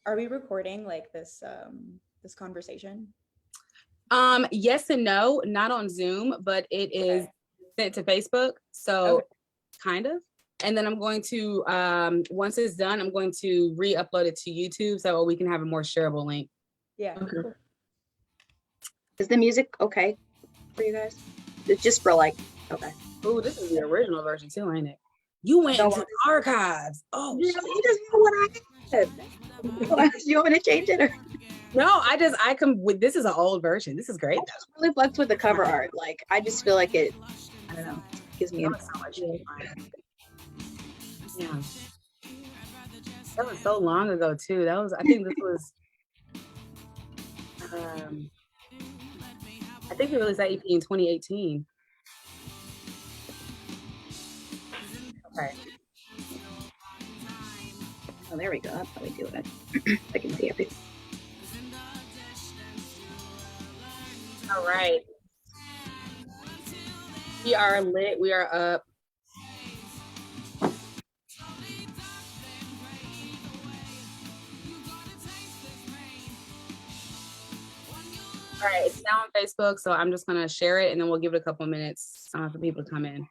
Are we recording like this this conversation? Yes and no, not on Zoom, but it is sent to Facebook. So Okay. kind of. And then I'm going to, once it's done, I'm going to re-upload it to YouTube so we can have a more shareable link. Yeah. Okay. Cool. Is the music okay for you guys? It's just for like, okay. Oh, this is the original version too, ain't it? You went into the archives. Oh, you just know what I had. You want me to change it? Or? No, I come with, this is an old version. This is great. I just really fucked with the cover art. Like, I just feel like it, I don't know, gives me a So much. Yeah. That was so long ago too. That was, I think this was, I think we released that EP in 2018. Okay. Oh, there we go. That's how we do it. I can see everything. All right. We are lit. We are up. All right, it's now on Facebook, so I'm just gonna share it and then we'll give it a couple of minutes for people to come in.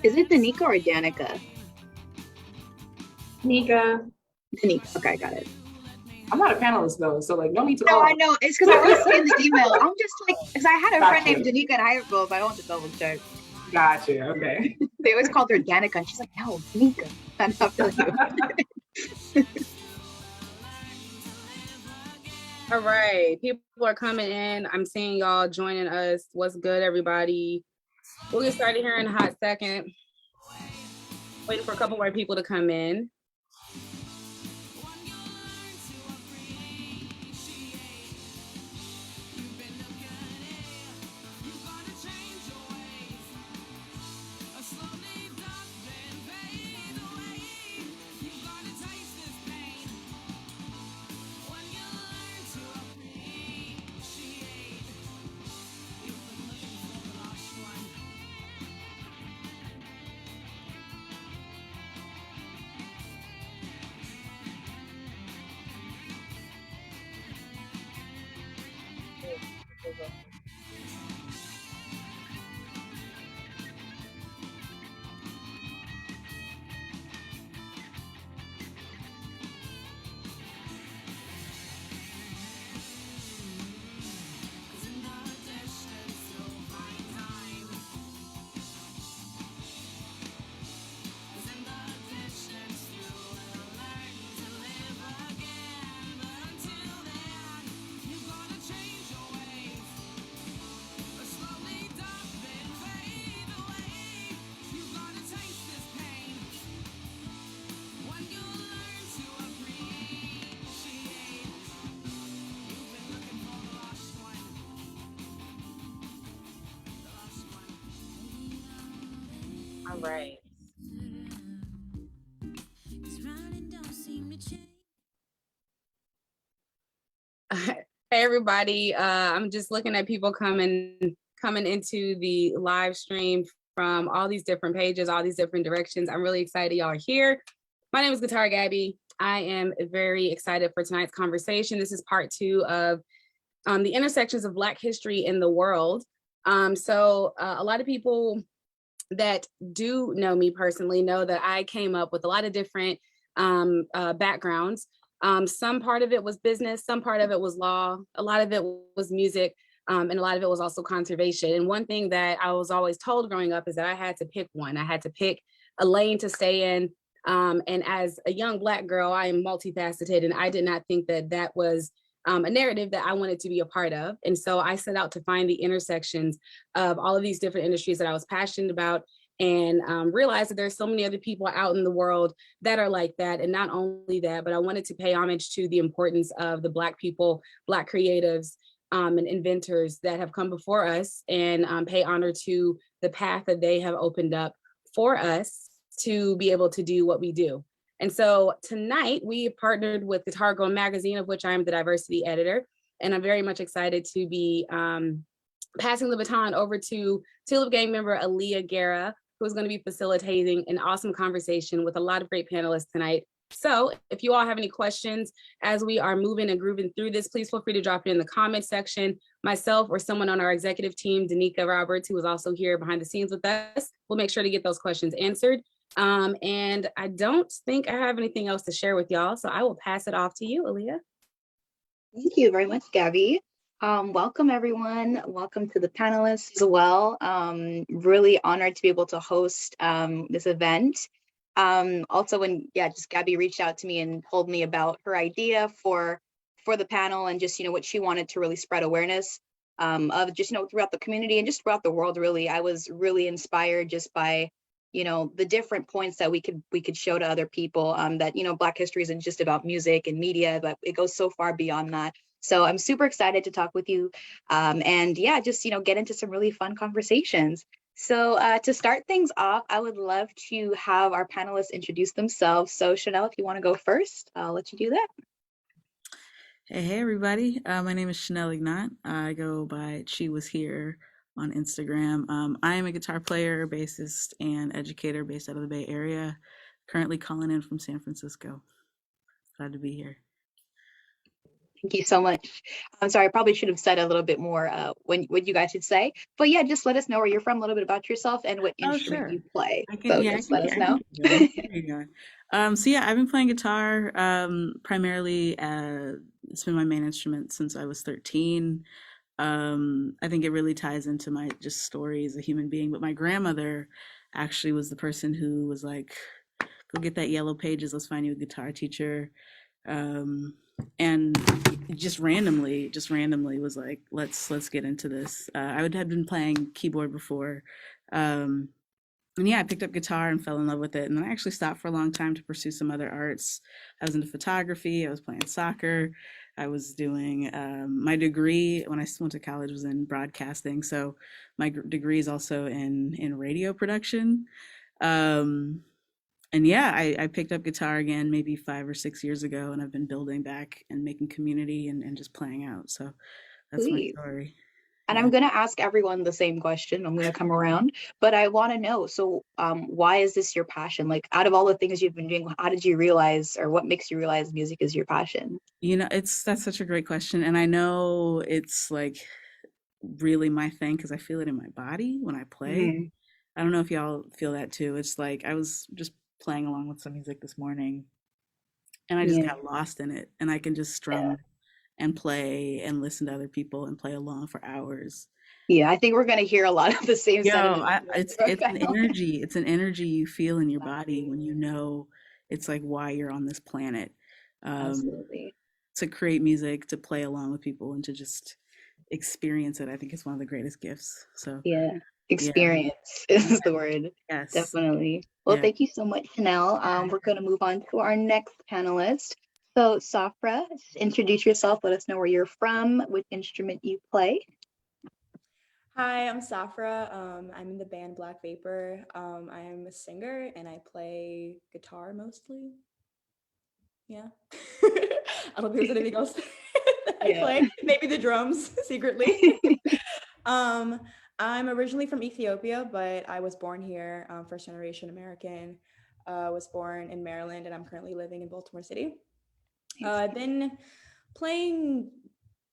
Is it Danica or Danica? Nika. Danica. Okay, got it. I'm not a panelist though, so like no need to. No, I know. It's because I always say in the email. I'm just like, because I had a friend named Danica in high school, but I want to double check. Gotcha. Okay. They always called her Danica, and she's like, no, Danica. I'm not feeling you. All right, people are coming in. I'm seeing y'all joining us. What's good, everybody? We'll get started here in a hot second. Waiting for a couple more people to come in. All right. Hey everybody, I'm just looking at people coming into the live stream from all these different pages, all these different directions. I'm really excited y'all are here. My name is Guitar Gabby. I am very excited for tonight's conversation. This is part 2 of the intersections of Black history in the world. So a lot of people that do know me personally know that I came up with a lot of different backgrounds. Some part of it was business, some part of it was law, a lot of it was music, and a lot of it was also conservation. And one thing that I was always told growing up is that I had to pick one. I had to pick a lane to stay in. And as a young Black girl, I am multifaceted, and I did not think that that was a narrative that I wanted to be a part of. And so I set out to find the intersections of all of these different industries that I was passionate about, and realized that there's so many other people out in the world that are like that. And not only that, but I wanted to pay homage to the importance of the Black people, Black creatives, and inventors that have come before us, and pay honor to the path that they have opened up for us to be able to do what we do. And so tonight we partnered with Guitar Girl magazine, of which I'm the diversity editor. And I'm very much excited to be passing the baton over to TxLips Gang member Aliah Guerra, who is going to be facilitating an awesome conversation with a lot of great panelists tonight. So if you all have any questions as we are moving and grooving through this, please feel free to drop it in the comment section. Myself or someone on our executive team, Danica Roberts, who is also here behind the scenes with us, we'll make sure to get those questions answered. And I don't think I have anything else to share with y'all, so I will pass it off to you, Aliah. Thank you very much, Gabby. Welcome, everyone. Welcome to the panelists as well. Really honored to be able to host this event. Also, when just Gabby reached out to me and told me about her idea for the panel and just what she wanted to really spread awareness of just throughout the community and just throughout the world. Really, I was really inspired just by the different points that we could show to other people, that Black history isn't just about music and media, but it goes so far beyond that. So I'm super excited to talk with you, and just get into some really fun conversations. So to start things off, I would love to have our panelists introduce themselves. So Chanelle, if you want to go first, I'll let you do that. Hey everybody, my name is Chanelle Ignant. I go by She Was Here on Instagram. I am a guitar player, bassist, and educator based out of the Bay Area, currently calling in from San Francisco. Glad to be here. Thank you so much. I'm sorry, I probably should have said a little bit more what you guys should say. But yeah, just let us know where you're from, a little bit about yourself and what instrument you play. Just let us know. There you go. So yeah, I've been playing guitar primarily. It's been my main instrument since I was 13. I think it really ties into my just story as a human being. But my grandmother actually was the person who was like, go get that Yellow Pages, let's find you a guitar teacher. And just randomly was like, let's get into this. I had been playing keyboard before. And yeah, I picked up guitar and fell in love with it. And then I actually stopped for a long time to pursue some other arts. I was into photography, I was playing soccer, I was doing my degree when I went to college was in broadcasting. So my degree is also in radio production. And yeah, I picked up guitar again maybe 5 or 6 years ago, and I've been building back and making community and just playing out. So that's my story. And I'm going to ask everyone the same question. I'm going to come around, but I want to know, so why is this your passion? Like, out of all the things you've been doing, how did you realize, or what makes you realize music is your passion? That's such a great question. And I know it's like really my thing because I feel it in my body when I play. Mm-hmm. I don't know if y'all feel that too. It's like I was just playing along with some music this morning and I just got lost in it, and I can just strum and play and listen to other people and play along for hours. I think we're going to hear a lot of the same sentiments. It's an energy. It's an energy you feel in your body when it's like why you're on this planet. Absolutely. To create music, to play along with people, and to just experience it, I think it's one of the greatest gifts. So experience is the word. Yes, definitely. Well, thank you so much, Chanelle. We're going to move on to our next panelist. So Safra, introduce yourself. Let us know where you're from, which instrument you play. Hi, I'm Safra. I'm in the band Blkvapor. I am a singer and I play guitar mostly. Yeah. I don't think there's anything else I play. Maybe the drums secretly. I'm originally from Ethiopia, but I was born here, first generation American. Was born in Maryland, and I'm currently living in Baltimore City. I've been playing,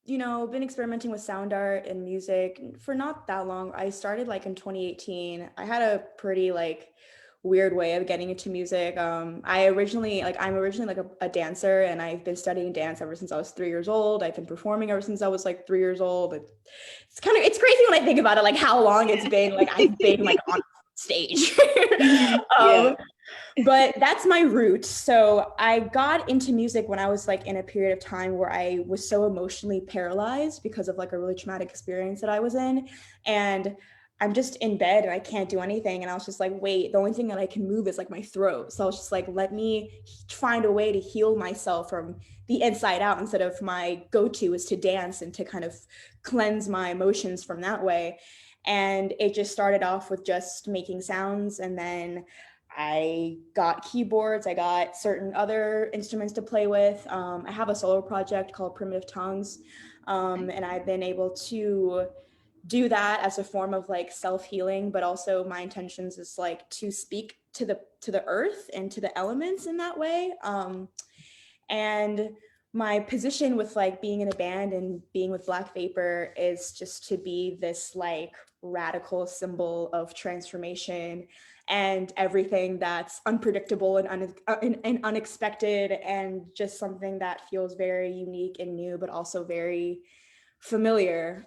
been experimenting with sound art and music for not that long. I started like in 2018. I had a pretty weird way of getting into music. I'm originally a dancer, and I've been studying dance ever since I was 3 years old. I've been performing ever since I was 3 years old. It's crazy when I think about it, how long it's been I've been on stage. But that's my root. So I got into music when I was in a period of time where I was so emotionally paralyzed because of a really traumatic experience that I was in. And I'm just in bed and I can't do anything. And I was just wait, the only thing that I can move is my throat. So I was just let me find a way to heal myself from the inside out, instead of my go-to is to dance and to kind of cleanse my emotions from that way. And it just started off with just making sounds, and then I got keyboards, I got certain other instruments to play with. I have a solo project called Primitive Tongues, and I've been able to do that as a form of like self-healing, but also my intentions is like to speak to the earth and to the elements in that way. And my position with like being in a band and being with Blkvapor is just to be this like radical symbol of transformation and everything that's unpredictable and unexpected, and just something that feels very unique and new, but also very familiar.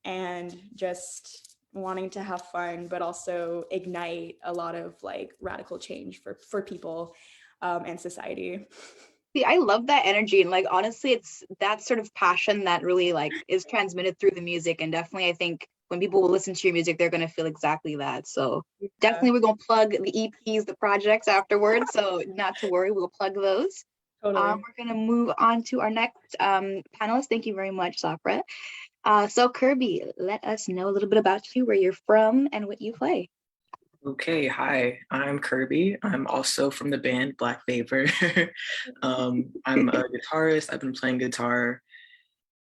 And just wanting to have fun, but also ignite a lot of like radical change for people and society. See, I love that energy. And like, honestly, it's that sort of passion that really like is transmitted through the music. And definitely, I think when people will listen to your music, they're going to feel exactly that. So definitely we're going to plug the EPs, the projects afterwards. So not to worry, we'll plug those. Totally. We're going to move on to our next panelist. Thank you very much, Safra. So Kirby, let us know a little bit about you, where you're from and what you play. Okay, hi, I'm Kirby. I'm also from the band Blkvapor. I'm a guitarist. I've been playing guitar,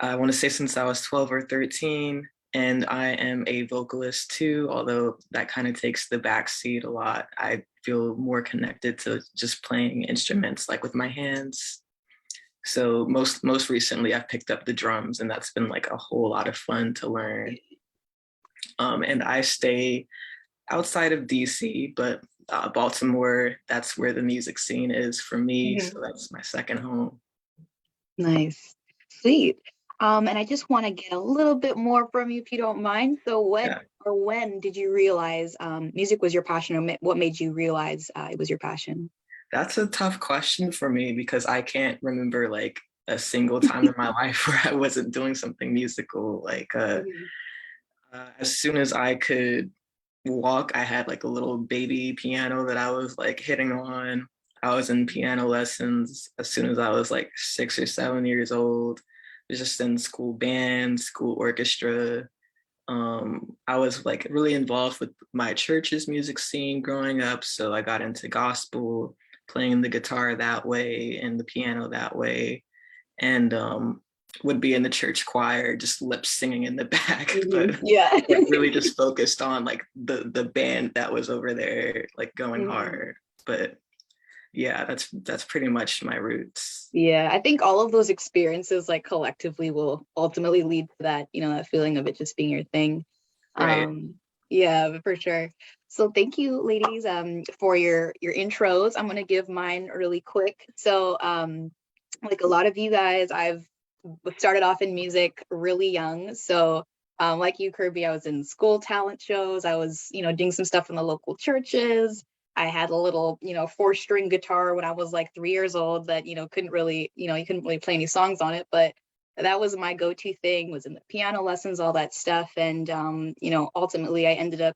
I want to say since I was 12 or 13, and I am a vocalist too, although that kind of takes the back seat a lot. I feel more connected to just playing instruments like with my hands. So most recently I've picked up the drums, and that's been like a whole lot of fun to learn. And I stay outside of DC, but Baltimore, that's where the music scene is for me. So that's my second home. Nice, sweet. And I just want to get a little bit more from you, if you don't mind. So what or when did you realize music was your passion, or what made you realize it was your passion? That's a tough question for me, because I can't remember like a single time in my life where I wasn't doing something musical. Like as soon as I could walk, I had like a little baby piano that I was like hitting on. I was in piano lessons as soon as I was like 6 or 7 years old. I was just in school band, school orchestra. I was like really involved with my church's music scene growing up. So I got into gospel, playing the guitar that way and the piano that way. And would be in the church choir, just lip singing in the back, but really just focused on like the band that was over there, like going hard. But yeah, that's pretty much my roots. Yeah, I think all of those experiences like collectively will ultimately lead to that, you know, that feeling of it just being your thing. Right. Yeah, for sure. So thank you, ladies, for your intros. I'm gonna give mine really quick. So like a lot of you guys, I've started off in music really young. So like you, Kirby, I was in school talent shows. I was, you know, doing some stuff in the local churches. I had a little, you know, 4-string guitar when I was like 3 years old that, you know, couldn't really, you know, you couldn't really play any songs on it, but that was my go-to thing, was in the piano lessons, all that stuff. And, you know, ultimately I ended up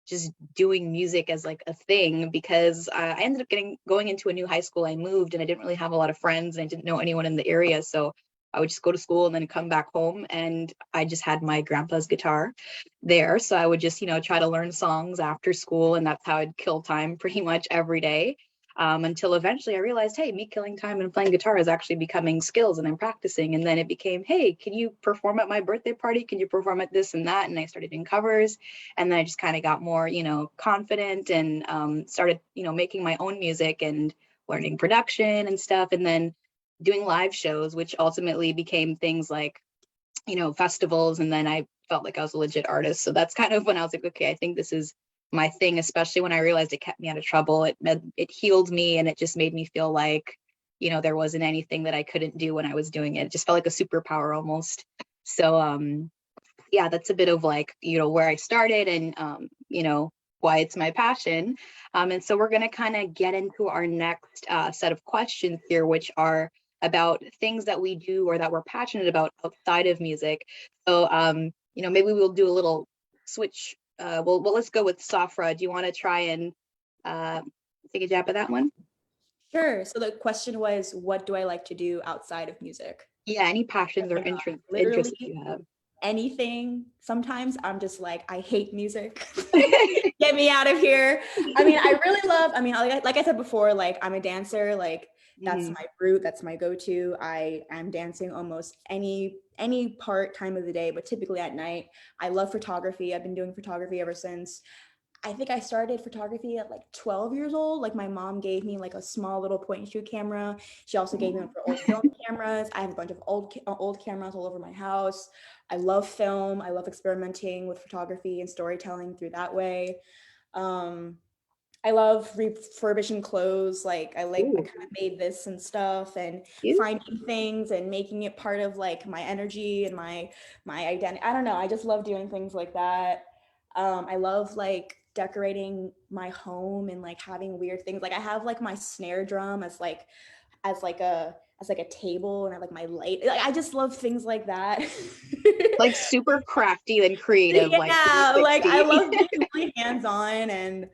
just doing music as like a thing, because I ended up going into a new high school. I moved and I didn't really have a lot of friends, and I didn't know anyone in the area. So I would just go to school and then come back home, and I just had my grandpa's guitar there. So I would just, you know, try to learn songs after school, and that's how I'd kill time pretty much every day. Until eventually I realized, hey, me killing time and playing guitar is actually becoming skills, and I'm practicing. And then it became, hey, can you perform at my birthday party? Can you perform at this and that? And I started doing covers. And then I just kind of got more, you know, confident, and started, you know, making my own music and learning production and stuff. And then doing live shows, which ultimately became things like, you know, festivals. And then I felt like I was a legit artist. So that's kind of when I was like, okay, I think this is my thing, especially when I realized it kept me out of trouble. It healed me, and it just made me feel like, you know, there wasn't anything that I couldn't do when I was doing it. It just felt like a superpower almost. So yeah, that's a bit of like, you know, where I started, and you know, why it's my passion. And so we're going to kind of get into our next set of questions here, which are about things that we do or that we're passionate about outside of music. So you know, maybe we'll do a little switch. Well, let's go with Safra. Do you want to try and take a jab at that one? Sure. So the question was, what do I like to do outside of music? Yeah, any passions or interests you have? anything. Sometimes I'm just like, I hate music. Get me out of here. I mean, I really love, I mean, like I said before, like I'm a dancer, like that's my root, that's my go-to. I am dancing almost any part time of the day, but typically at night. I love photography. I've been doing photography ever since. I think I started photography at like 12 years old. Like my mom gave me like a small little point and shoot camera. She also gave me one for old film cameras. I have a bunch of old cameras all over my house. I love film. I love experimenting with photography and storytelling through that way. I love refurbishing clothes. Like I kind of made this and stuff, and finding things and making it part of like my energy and my identity. I don't know. I just love doing things like that. I love like decorating my home and like having weird things. Like I have like my snare drum as like a table, and I like my light. Like I just love things like that. Like super crafty and creative. Yeah, like I love being really hands-on. And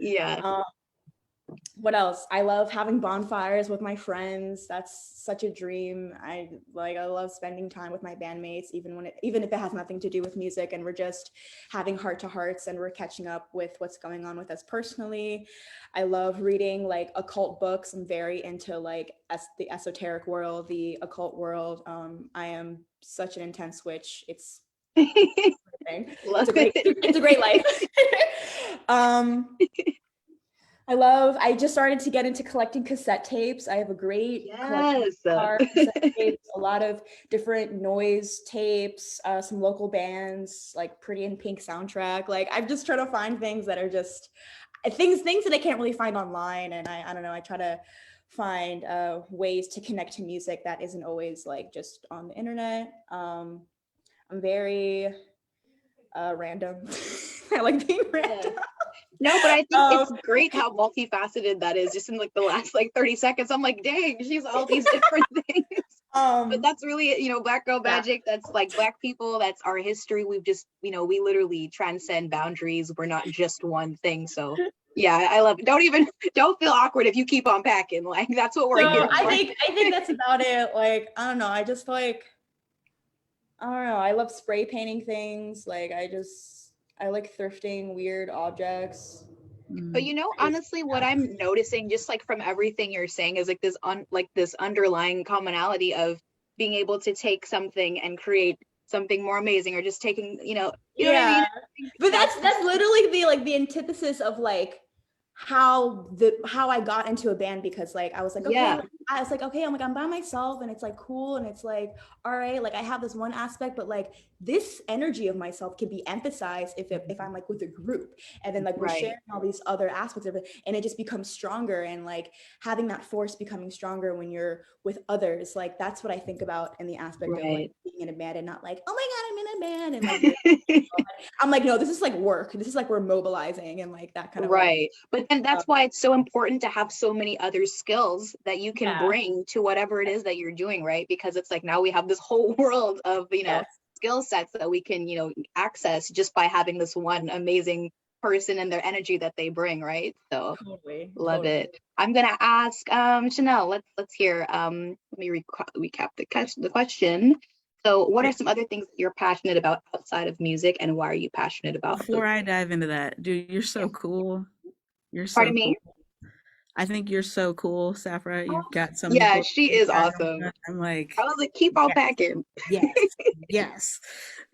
what else? I love having bonfires with my friends. That's such a dream. I love spending time with my bandmates, even if it has nothing to do with music, and we're just having heart-to-hearts and we're catching up with what's going on with us personally. I love reading like occult books. I'm very into like the esoteric world, the occult world. I am such an intense witch. It's it's a great life. I just started to get into collecting cassette tapes. I have a great collection of cassette tapes, a lot of different noise tapes, some local bands, like Pretty in Pink soundtrack. Like I'm just trying to find things that are just things that I can't really find online. And I don't know, I try to find ways to connect to music that isn't always like just on the internet. I'm very random. I like being random. No, but I think it's great how multifaceted that is. Just in like the last like 30 seconds, I'm like, dang, she's all these different things. But that's really, Black Girl Magic. That's like Black people. That's our history. We've just, we literally transcend boundaries. We're not just one thing. So yeah, I love it. Don't feel awkward if you keep on packing. Like that's what we're here for. I think that's about it. Like, I don't know. I just like, I don't know. I love spray painting things. Like I like thrifting weird objects. But honestly, what I'm noticing just like from everything you're saying is like this underlying commonality of being able to take something and create something more amazing, or just taking, you know what I mean? But that's literally the antithesis of like how I got into a band, because like I was like, okay, I'm by myself and it's like cool, and it's like, all right, like I have this one aspect, but like this energy of myself can be emphasized if I'm like with a group, and then like we're sharing all these other aspects of it, and it just becomes stronger, and like having that force becoming stronger when you're with others. Like that's what I think about in the aspect of like being in a band, and not like, oh my god, I'm in a band, and like I'm like, no, this is like work. This is like we're mobilizing and like that kind of way. But then that's why it's so important to have so many other skills that you can bring to whatever it is that you're doing, right? Because it's like now we have this whole world of skill sets that we can access just by having this one amazing person and their energy that they bring, right? So love it. I'm gonna ask Chanelle, let's hear let me recap the question. So what are some other things that you're passionate about outside of music, and why are you passionate about Before I dive into that, dude, you're so cool. You're so Pardon cool. me? I think you're so cool, Safra. You've got something. Yeah, she is awesome. I'm like, I was like, keep on packing. Yes,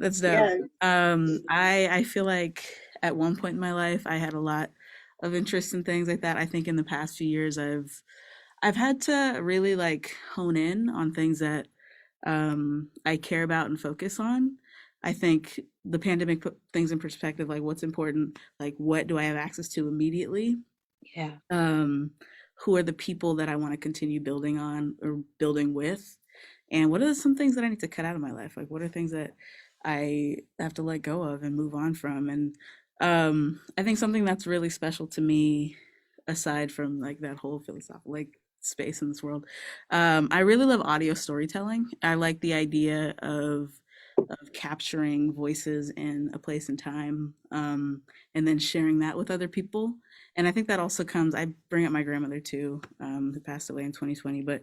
that's dope. I feel like at one point in my life I had a lot of interest in things like that. I think in the past few years I've had to really like hone in on things that I care about and focus on. I think the pandemic put things in perspective, like what's important, like what do I have access to immediately? Who are the people that I want to continue building on or building with? And what are some things that I need to cut out of my life? Like what are things that I have to let go of and move on from? And I think something that's really special to me, aside from like that whole philosophical like space in this world, I really love audio storytelling. I like the idea of capturing voices in a place and time, and then sharing that with other people. And I think that also comes, I bring up my grandmother too, who passed away in 2020, but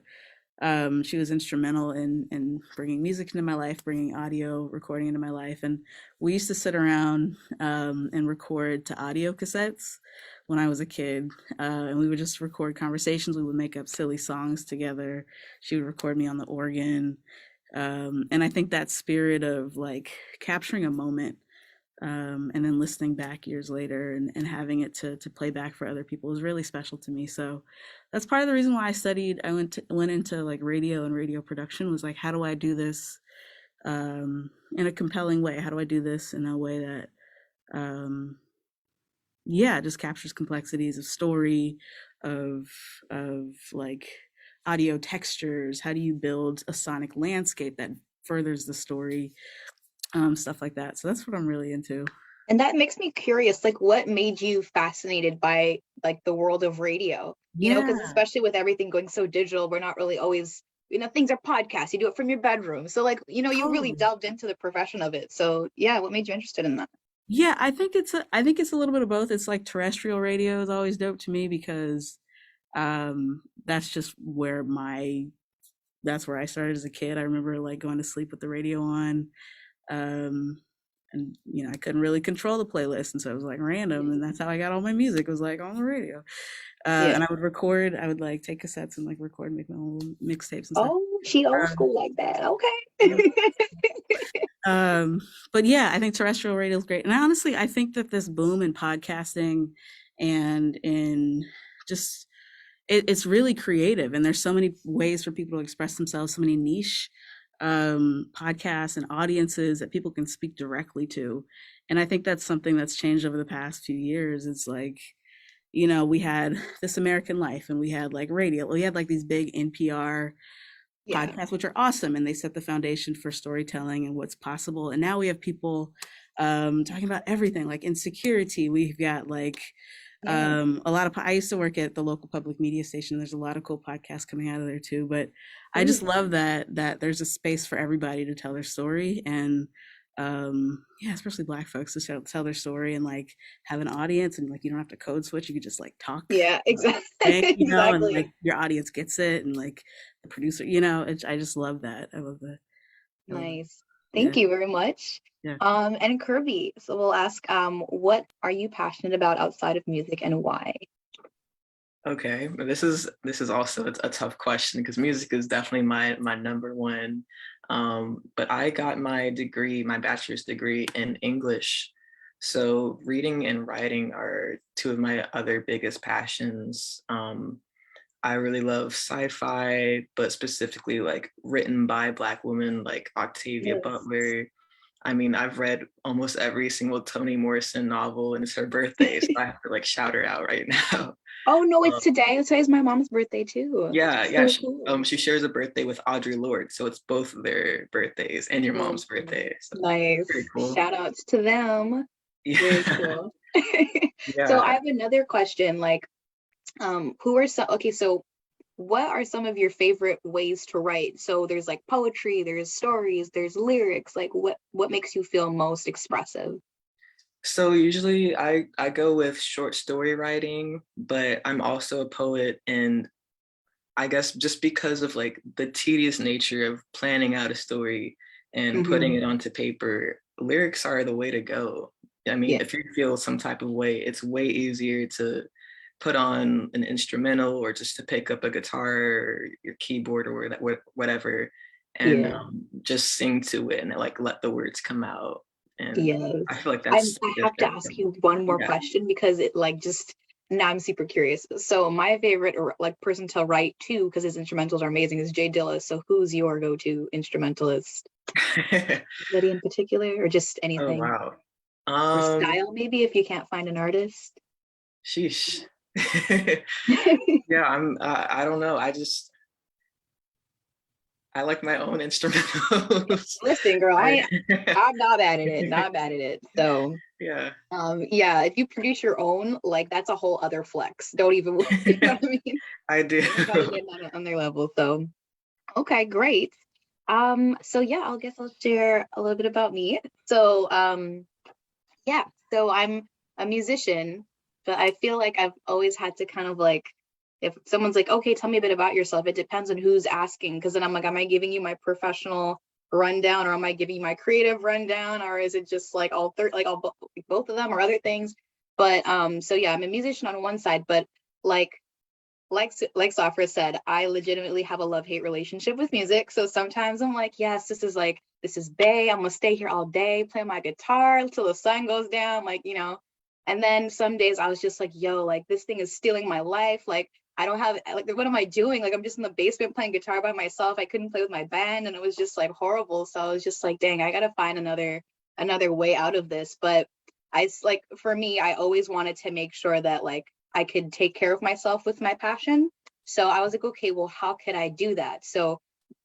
She was instrumental in bringing music into my life, bringing audio recording into my life. And we used to sit around and record to audio cassettes when I was a kid. And we would just record conversations. We would make up silly songs together. She would record me on the organ. And I think that spirit of like capturing a moment and then listening back years later and having it to play back for other people was really special to me. So that's part of the reason why I went into like radio and radio production, was like, how do I do this in a compelling way? How do I do this in a way that just captures complexities of story, of like audio textures? How do you build a sonic landscape that furthers the story? Stuff like that. So that's what I'm really into. And that makes me curious, like what made you fascinated by like the world of radio? You know, because especially with everything going so digital, we're not really always, you know, things are podcasts, you do it from your bedroom. So like, you know, you really delved into the profession of it. So yeah, what made you interested in that? Yeah, I think it's a little bit of both. It's like terrestrial radio is always dope to me because that's just that's where I started as a kid. I remember like going to sleep with the radio on. And you know, I couldn't really control the playlist, and so it was like random, and that's how I got all my music. It was like on the radio. And I would like take cassettes and like record, make my own mixtapes and stuff. Oh, she old school like that. Okay. But yeah, I think terrestrial radio is great. And honestly, I think that this boom in podcasting and in just it's really creative, and there's so many ways for people to express themselves, so many niche podcasts and audiences that people can speak directly to. And I think that's something that's changed over the past few years. It's like, you know, we had This American Life and we had like radio. We had like these big NPR podcasts, which are awesome. And they set the foundation for storytelling and what's possible. And now we have people talking about everything, like insecurity. We've got like a lot of, I used to work at the local public media station. There's a lot of cool podcasts coming out of there too, but I just love that there's a space for everybody to tell their story, and especially Black folks to tell their story and like have an audience, and like you don't have to code switch, you could just like talk. Yeah, exactly. You know, and like your audience gets it, and like the producer, you know, I just love that. I love that. Nice. Thank you very much. Yeah. And Kirby, so we'll ask, what are you passionate about outside of music and why? Okay, this is also a tough question because music is definitely my number one. But I got my bachelor's degree in English. So reading and writing are two of my other biggest passions. I really love sci-fi, but specifically like written by Black women like Octavia Butler. I mean, I've read almost every single Toni Morrison novel, and it's her birthday, so I have to like shout her out right now. Oh no, it's today. Today's my mom's birthday too. Yeah. So cool. She shares a birthday with Audre Lorde, so it's both of their birthdays and your mom's birthday. So nice. Cool. Shout outs to them. Yeah. Very cool. So I have another question. Like, so what are some of your favorite ways to write? So there's like poetry, there's stories, there's lyrics. Like what makes you feel most expressive? So usually I go with short story writing, but I'm also a poet, and I guess just because of like the tedious nature of planning out a story and putting it onto paper, lyrics are the way to go. I mean, if you feel some type of way, it's way easier to put on an instrumental or just to pick up a guitar or your keyboard or whatever and just sing to it and like let the words come out. And I feel like that's I have to ask you one more question because it like just now I'm super curious. So my favorite like person to write to, because his instrumentals are amazing, is Jay Dilla. So who's your go-to instrumentalist? Anybody in particular or just anything? Oh wow. Or style maybe if you can't find an artist. Sheesh. Yeah, I don't know. I like my own instrumentals. Listen, girl, I'm not bad at it. So yeah. If you produce your own, like that's a whole other flex. Don't even, you know what I mean? I do. On their level. So okay, great. So yeah, I guess I'll share a little bit about me. So so I'm a musician, but I feel like I've always had to kind of like if someone's like, okay, tell me a bit about yourself, it depends on who's asking. Cause then I'm like, am I giving you my professional rundown, or am I giving you my creative rundown, or is it just like both of them or other things? But so yeah, I'm a musician on one side, but like Safra said, I legitimately have a love-hate relationship with music. So sometimes I'm like, yes, this is bae. I'm gonna stay here all day, play my guitar until the sun goes down, like, you know. And then some days I was just like, yo, like this thing is stealing my life. Like I don't have, like, what am I doing? Like I'm just in the basement playing guitar by myself. I couldn't play with my band, and it was just like horrible. So I was just like, dang, I gotta find another way out of this. But like, for me, I always wanted to make sure that like I could take care of myself with my passion. So I was like, okay, well, how could I do that? So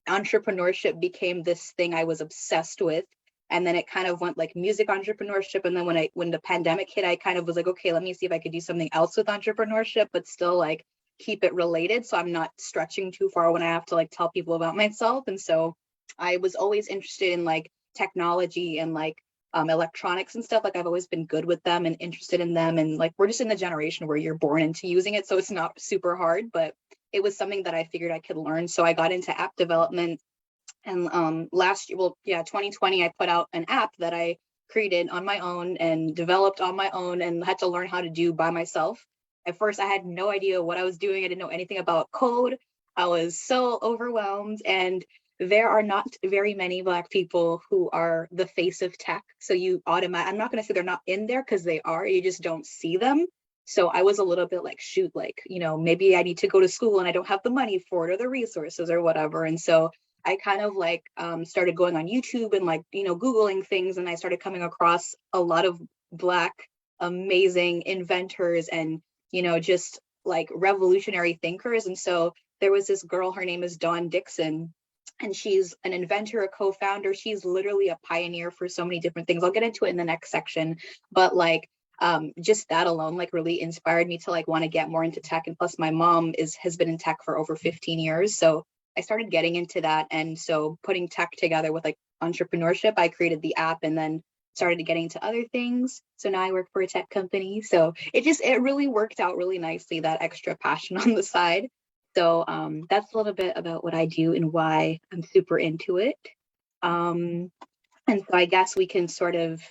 entrepreneurship became this thing I was obsessed with. And then it kind of went like music entrepreneurship. And then when the pandemic hit, I kind of was like, okay, let me see if I could do something else with entrepreneurship, but still like keep it related. So I'm not stretching too far when I have to like tell people about myself. And so I was always interested in like technology and like electronics and stuff. Like I've always been good with them and interested in them. And like, we're just in the generation where you're born into using it. So it's not super hard, but it was something that I figured I could learn. So I got into app development. And last year, 2020, I put out an app that I created on my own and developed on my own and had to learn how to do by myself. At first, I had no idea what I was doing. I didn't know anything about code. I was so overwhelmed. And there are not very many Black people who are the face of tech. So I'm not going to say they're not in there, because they are, you just don't see them. So I was a little bit like, shoot, like, you know, maybe I need to go to school and I don't have the money for it or the resources or whatever. And so I kind of like started going on YouTube and like, you know, Googling things. And I started coming across a lot of Black amazing inventors and, you know, just like revolutionary thinkers. And so there was this girl, her name is Dawn Dixon, and she's an inventor, a co-founder. She's literally a pioneer for so many different things. I'll get into it in the next section, but like just that alone like really inspired me to like want to get more into tech. And plus my mom has been in tech for over 15 years. So I started getting into that. And so putting tech together with like entrepreneurship, I created the app and then started getting into other things. So now I work for a tech company. So it really worked out really nicely, that extra passion on the side. So that's a little bit about what I do and why I'm super into it. And so I guess we can sort of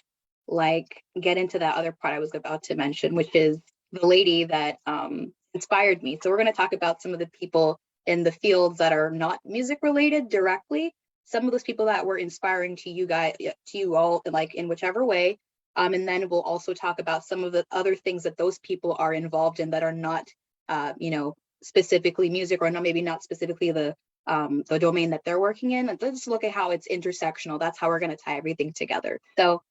like get into that other part I was about to mention, which is the lady that inspired me. So we're going to talk about some of the people in the fields that are not music related directly, some of those people that were inspiring to you all, like in whichever way. And then we'll also talk about some of the other things that those people are involved in that are not, you know, specifically music, or maybe not specifically the domain that they're working in. And let's look at how it's intersectional. That's how we're going to tie everything together. So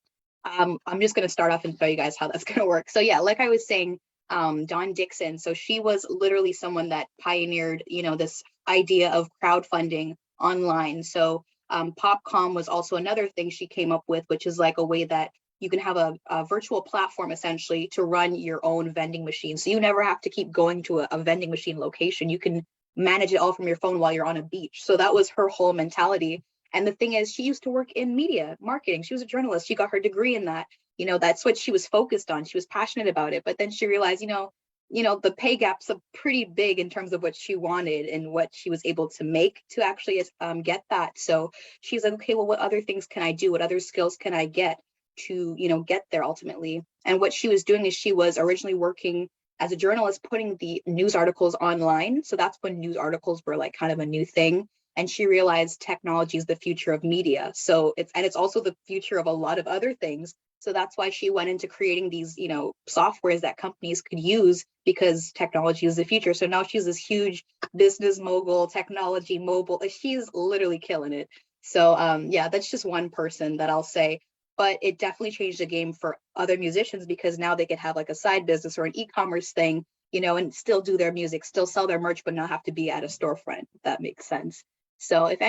I'm just going to start off and show you guys how that's going to work. So yeah, like I was saying, Dawn Dixon. So she was literally someone that pioneered, you know, this idea of crowdfunding online. So Popcom was also another thing she came up with, which is like a way that you can have a virtual platform essentially to run your own vending machine. So you never have to keep going to a vending machine location. You can manage it all from your phone while you're on a beach. So that was her whole mentality. And the thing is, she used to work in media marketing. She was a journalist. She got her degree in that. You know, that's what she was focused on. She was passionate about it. But then she realized, you know, the pay gap's pretty big in terms of what she wanted and what she was able to make to actually get that. So she's like, okay, well, what other things can I do? What other skills can I get to, you know, get there ultimately? And what she was doing is she was originally working as a journalist, putting the news articles online. So that's when news articles were like kind of a new thing. And she realized technology is the future of media. So it's also the future of a lot of other things. So that's why she went into creating these, you know, softwares that companies could use, because technology is the future. So now she's this huge business mogul, technology mobile. She's literally killing it. So yeah, that's just one person that I'll say. But it definitely changed the game for other musicians, because now they could have like a side business or an e-commerce thing, you know, and still do their music, still sell their merch, but not have to be at a storefront, if that makes sense. So if does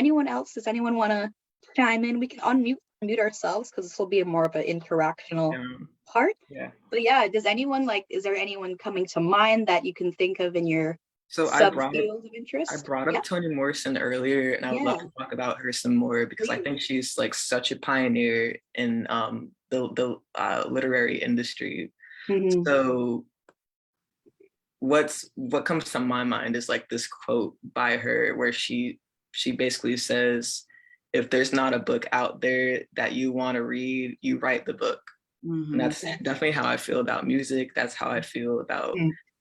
anyone want to chime in? We can unmute ourselves, because this will be more of an interactional part. Yeah. But yeah, is there anyone coming to mind that you can think of in your subfield of interest? I brought up Toni Morrison earlier, and I would love to talk about her some more, because I think she's like such a pioneer in the literary industry. Mm-hmm. So what comes to my mind is like this quote by her where she basically says, if there's not a book out there that you want to read, you write the book. Mm-hmm. And that's definitely how I feel about music. That's how I feel about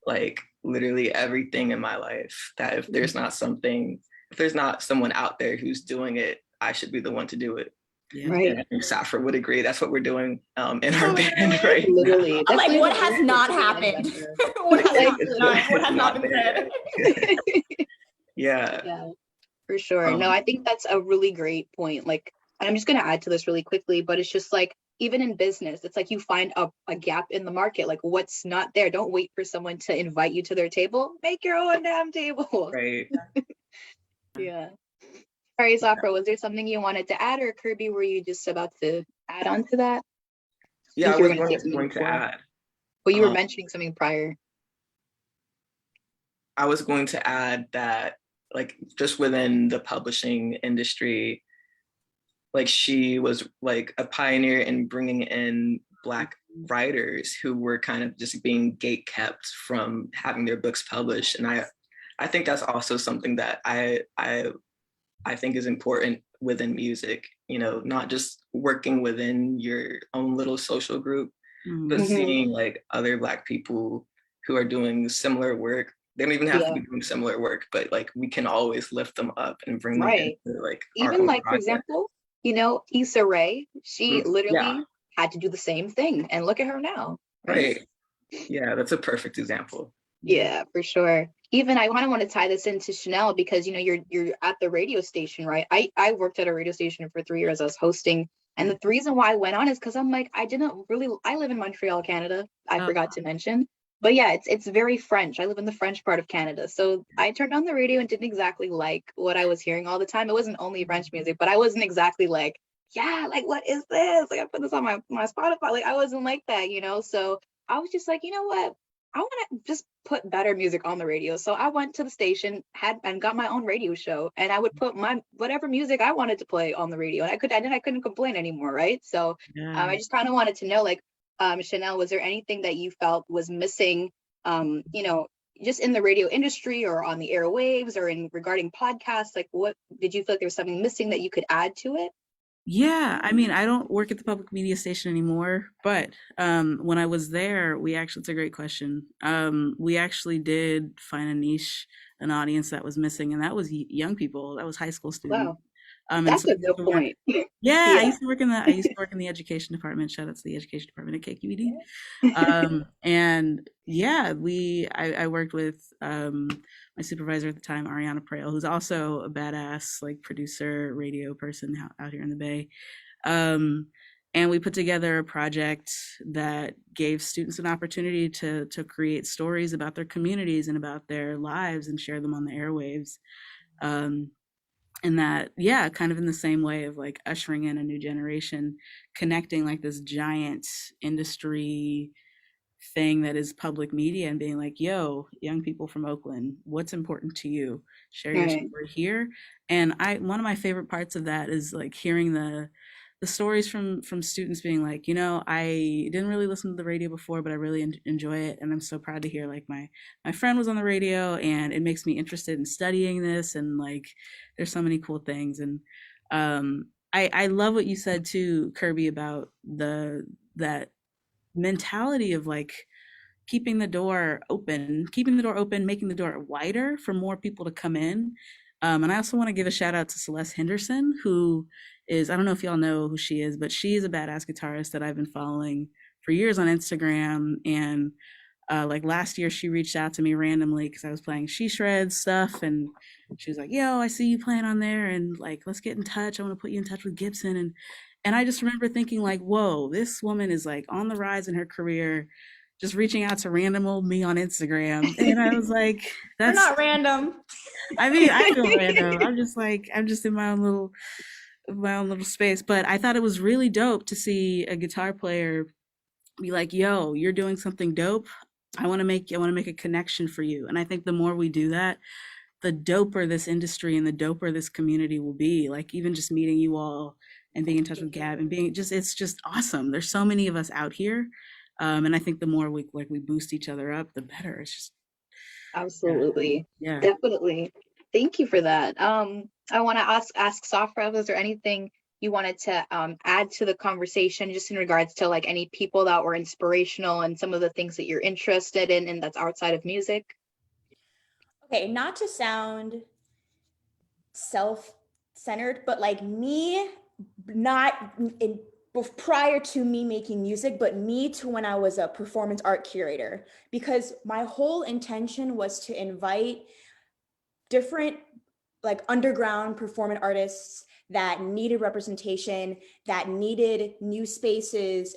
like literally everything in my life, that if there's not someone out there who's doing it, I should be the one to do it. Yeah. Right. And I think Safra would agree. That's what we're doing in our band right Literally. now. I'm like, what has not happened? What has not been said? Yeah. Yeah, for sure. No, I think that's a really great point. Like, and I'm just going to add to this really quickly, but it's just like, even in business, it's like you find a gap in the market, like what's not there. Don't wait for someone to invite you to their table. Make your own damn table. Right. Yeah. Sorry, Safra, was there something you wanted to add, or Kirby, were you just about to add on to that? Yeah, I was going to add. Well, you were mentioning something prior. I was going to add that, like, just within the publishing industry, like, she was like a pioneer in bringing in Black writers who were kind of just being gate kept from having their books published. And I think that's also something that I think is important within music, you know, not just working within your own little social group, but seeing like other Black people who are doing similar work. They don't even have to be doing similar work, but like we can always lift them up and bring them into like even like, for example, you know, Issa Rae, she literally had to do the same thing, and look at her now. Right. Yeah, that's a perfect example. Yeah, for sure. Even I want to tie this into Chanelle, because you know you're at the radio station, right? I worked at a radio station for 3 years. I was hosting, and the reason why I went on is because I'm like, I live in Montreal, Canada. I forgot to mention. But yeah, it's very French. I live in the French part of Canada. So I turned on the radio and didn't exactly like what I was hearing all the time. It wasn't only French music, but I wasn't exactly like, yeah, like, what is this? Like, I put this on my Spotify. Like, I wasn't like that, you know? So I was just like, you know what? I want to just put better music on the radio. So I went to the station, and got my own radio show, and I would put my whatever music I wanted to play on the radio. And I couldn't complain anymore, right? So I just kind of wanted to know, like, Chanelle, was there anything that you felt was missing, you know, just in the radio industry or on the airwaves or in regarding podcasts? Like, what did you feel like there was something missing that you could add to it? Yeah, I mean, I don't work at the public media station anymore, but when I was there, it's a great question. We actually did find a niche, an audience that was missing, and that was young people. That was high school students. Wow. That's a good point. Yeah, I used to work in the education department. Shout out to the education department at KQED. And yeah, I worked with my supervisor at the time, Ariana Prale, who's also a badass like producer, radio person out here in the Bay. And we put together a project that gave students an opportunity to create stories about their communities and about their lives and share them on the airwaves. And that, yeah, kind of in the same way of like ushering in a new generation, connecting like this giant industry thing that is public media and being like, yo, young people from Oakland, what's important to you? Share your story here. And one of my favorite parts of that is like hearing the stories from students being like, you know, I didn't really listen to the radio before, but I really enjoy it. And I'm so proud to hear like my friend was on the radio and it makes me interested in studying this. And like, there's so many cool things. And I love what you said too, Kirby, about that mentality of like keeping the door open, making the door wider for more people to come in. And I also want to give a shout out to Celeste Henderson, who is, I don't know if y'all know who she is, but she is a badass guitarist that I've been following for years on Instagram. And like last year, she reached out to me randomly because I was playing She Shreds stuff. And she was like, yo, I see you playing on there. And like, let's get in touch. I want to put you in touch with Gibson. And I just remember thinking like, whoa, this woman is like on the rise in her career, just reaching out to random old me on Instagram. And I was like, that's not random. I mean, I feel random. I'm just in my own little space. But I thought it was really dope to see a guitar player be like, yo, you're doing something dope. I want to make a connection for you. And I think the more we do that, the doper this industry and the doper this community will be. Like even just meeting you all and being in touch with Gab and it's just awesome. There's so many of us out here. And I think the more we boost each other up, the better. It's just, Absolutely. Yeah. Definitely. Thank you for that. I want to ask Safra, was there anything you wanted to add to the conversation just in regards to like any people that were inspirational and some of the things that you're interested in and that's outside of music? Okay, not to sound self-centered, but like me, not in prior to me making music, but me to when I was a performance art curator, because my whole intention was to invite different like underground performing artists that needed representation, that needed new spaces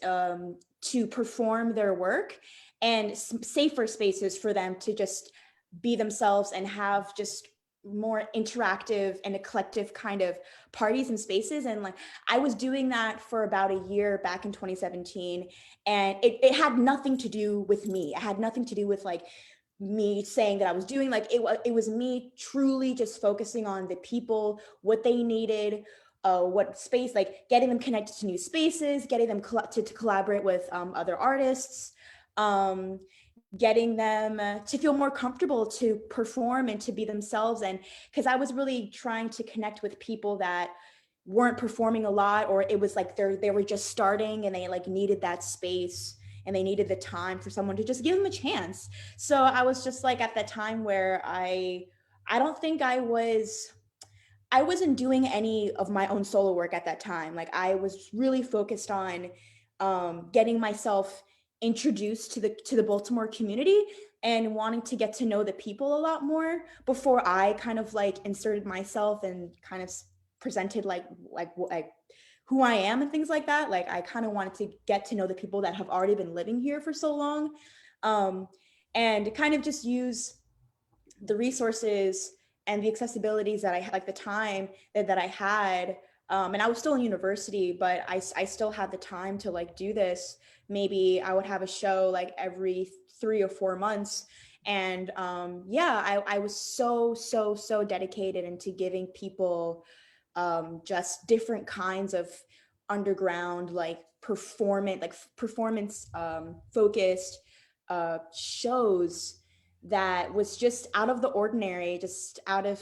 to perform their work, and safer spaces for them to just be themselves and have just more interactive and eclectic kind of parties and spaces. And like I was doing that for about a year back in 2017, and it had nothing to do with me. It had nothing to do with like me saying that I was doing, like it was me truly just focusing on the people, what they needed, what space, like getting them connected to new spaces, getting them to collaborate with other artists, getting them to feel more comfortable to perform and to be themselves. And because I was really trying to connect with people that weren't performing a lot, or it was like they were just starting and they like needed that space and they needed the time for someone to just give them a chance. So I was just like at that time where I don't think I wasn't doing any of my own solo work at that time. Like I was really focused on getting myself introduced to the Baltimore community and wanting to get to know the people a lot more before I kind of like inserted myself and kind of presented like who I am and things like that. Like I kind of wanted to get to know the people that have already been living here for so long, and kind of just use the resources and the accessibilities that I had, like the time that I had. And I was still in university, but I still had the time to like do this. Maybe I would have a show like every 3 or 4 months. And I was so dedicated into giving people just different kinds of underground like performance focused shows that was just out of the ordinary, just out of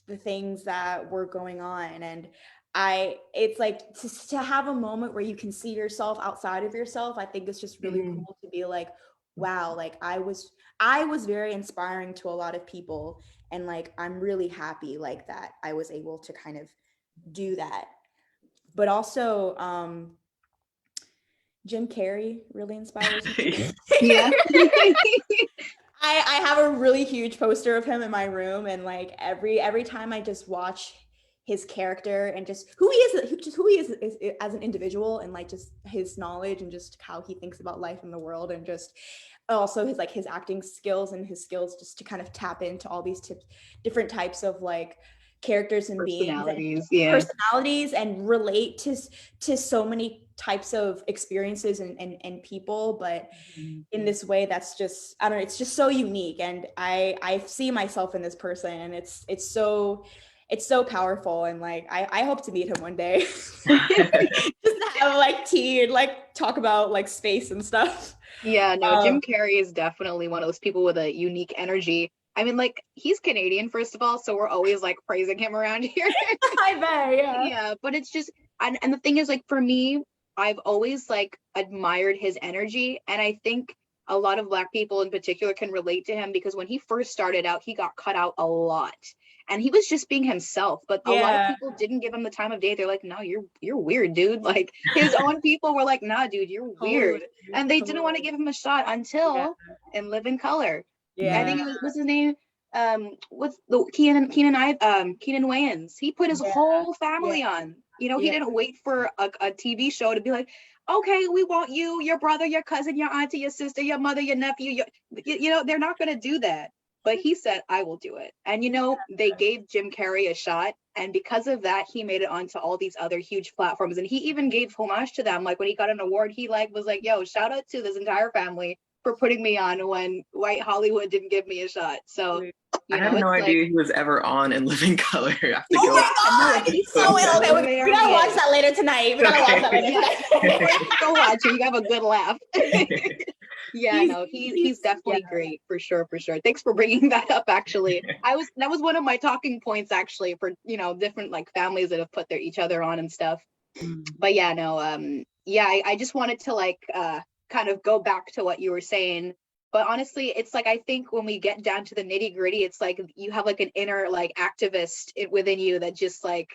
the things that were going on. And it's like to have a moment where you can see yourself outside of yourself. I think it's just really cool to be like, wow, like I was very inspiring to a lot of people. And like, I'm really happy like that I was able to kind of do that. But also, Jim Carrey really inspires me. Yeah. I have a really huge poster of him in my room, and like every time I just watch his character and just who he is as an individual, and like just his knowledge and just how he thinks about life and the world, and just also his acting skills and his skills just to kind of tap into all these different types of like characters and personalities and relate to so many types of experiences and people, but in this way that's just, I don't know, it's just so unique. And I see myself in this person, and it's so powerful. And like I hope to meet him one day. Just to have like tea and like talk about like space and stuff. Yeah, no, Jim Carrey is definitely one of those people with a unique energy. I mean, like, he's Canadian, first of all, so we're always like praising him around here. I bet, yeah. Yeah, but it's just, and the thing is, like, for me, I've always like admired his energy, and I think a lot of Black people in particular can relate to him, because when he first started out, he got cut out a lot, and he was just being himself. But a lot of people didn't give him the time of day. They're like, no, you're weird, dude. Like his own people were like, nah, dude, you're weird, and they didn't want to give him a shot until in Live in Color. Yeah, I think it was, what's his name? What's the Keenan Wayans? He put his whole family on. You know, he didn't wait for a TV show to be like, okay, we want you, your brother, your cousin, your auntie, your sister, your mother, your nephew. You know, they're not going to do that. But he said, I will do it. And, you know, they gave Jim Carrey a shot. And because of that, he made it onto all these other huge platforms. And he even gave homage to them. Like when he got an award, he like was like, yo, shout out to this entire family for putting me on when white Hollywood didn't give me a shot. So I had no idea he was ever on in Living Color. I have to go. My God. So okay, we gotta watch that later tonight. Go watch it. You have a good laugh. Yeah, no, he's definitely great for sure, for sure. Thanks for bringing that up. Actually, that was one of my talking points actually for different like families that have put each other on and stuff. But yeah, no, I just wanted to like kind of go back to what you were saying. But honestly, it's like I think when we get down to the nitty gritty, it's like you have like an inner like activist within you that just like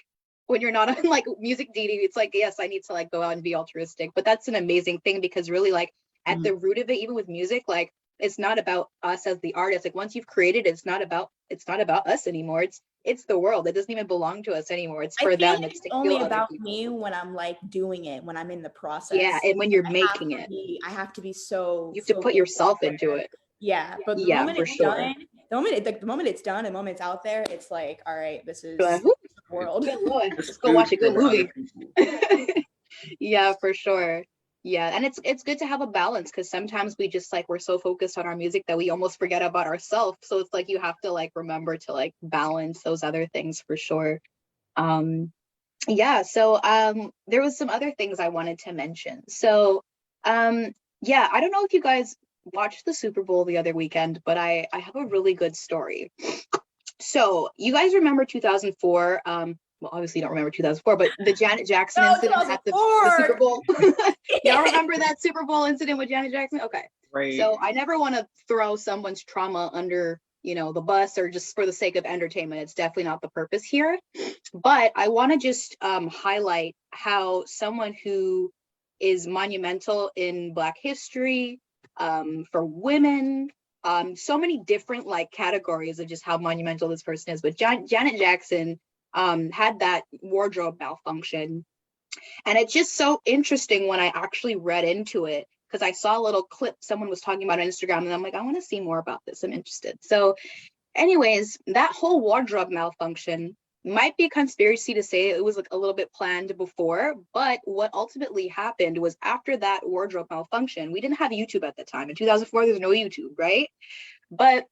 when you're not on like music dating, it's like, yes, I need to like go out and be altruistic. But that's an amazing thing because really like at the root of it, even with music, like it's not about us as the artist. Like once you've created it, it's not about us anymore. It's the world. It doesn't even belong to us anymore. It's for them. It's only about me when I'm like doing it, when I'm in the process. Yeah, and when you're making it, I have to be so. You have to put yourself into it. Yeah, but the moment it's done, the moment it's done, the moment it's out there, it's like, all right, this is the world. Let's go watch a good movie. Yeah, for sure. Yeah, and it's good to have a balance because sometimes we just like we're so focused on our music that we almost forget about ourselves. So it's like you have to like remember to like balance those other things for sure. Yeah, so there was some other things I wanted to mention. So yeah, I don't know if you guys watched the Super Bowl the other weekend, but I have a really good story. So you guys remember 2004? Well, obviously you don't remember 2004, but the Janet Jackson incident at the Super Bowl. Y'all remember that Super Bowl incident with Janet Jackson? Okay. Right. So I never want to throw someone's trauma under, the bus or just for the sake of entertainment. It's definitely not the purpose here. But I want to just highlight how someone who is monumental in Black history, for women, so many different like categories of just how monumental this person is. But Janet Jackson had that wardrobe malfunction. And it's just so interesting when I actually read into it, because I saw a little clip someone was talking about on Instagram, and I'm like, I want to see more about this. I'm interested. So anyways, that whole wardrobe malfunction might be a conspiracy to say it was like a little bit planned before, but what ultimately happened was after that wardrobe malfunction, we didn't have YouTube at the time. In 2004, there's no YouTube, right? But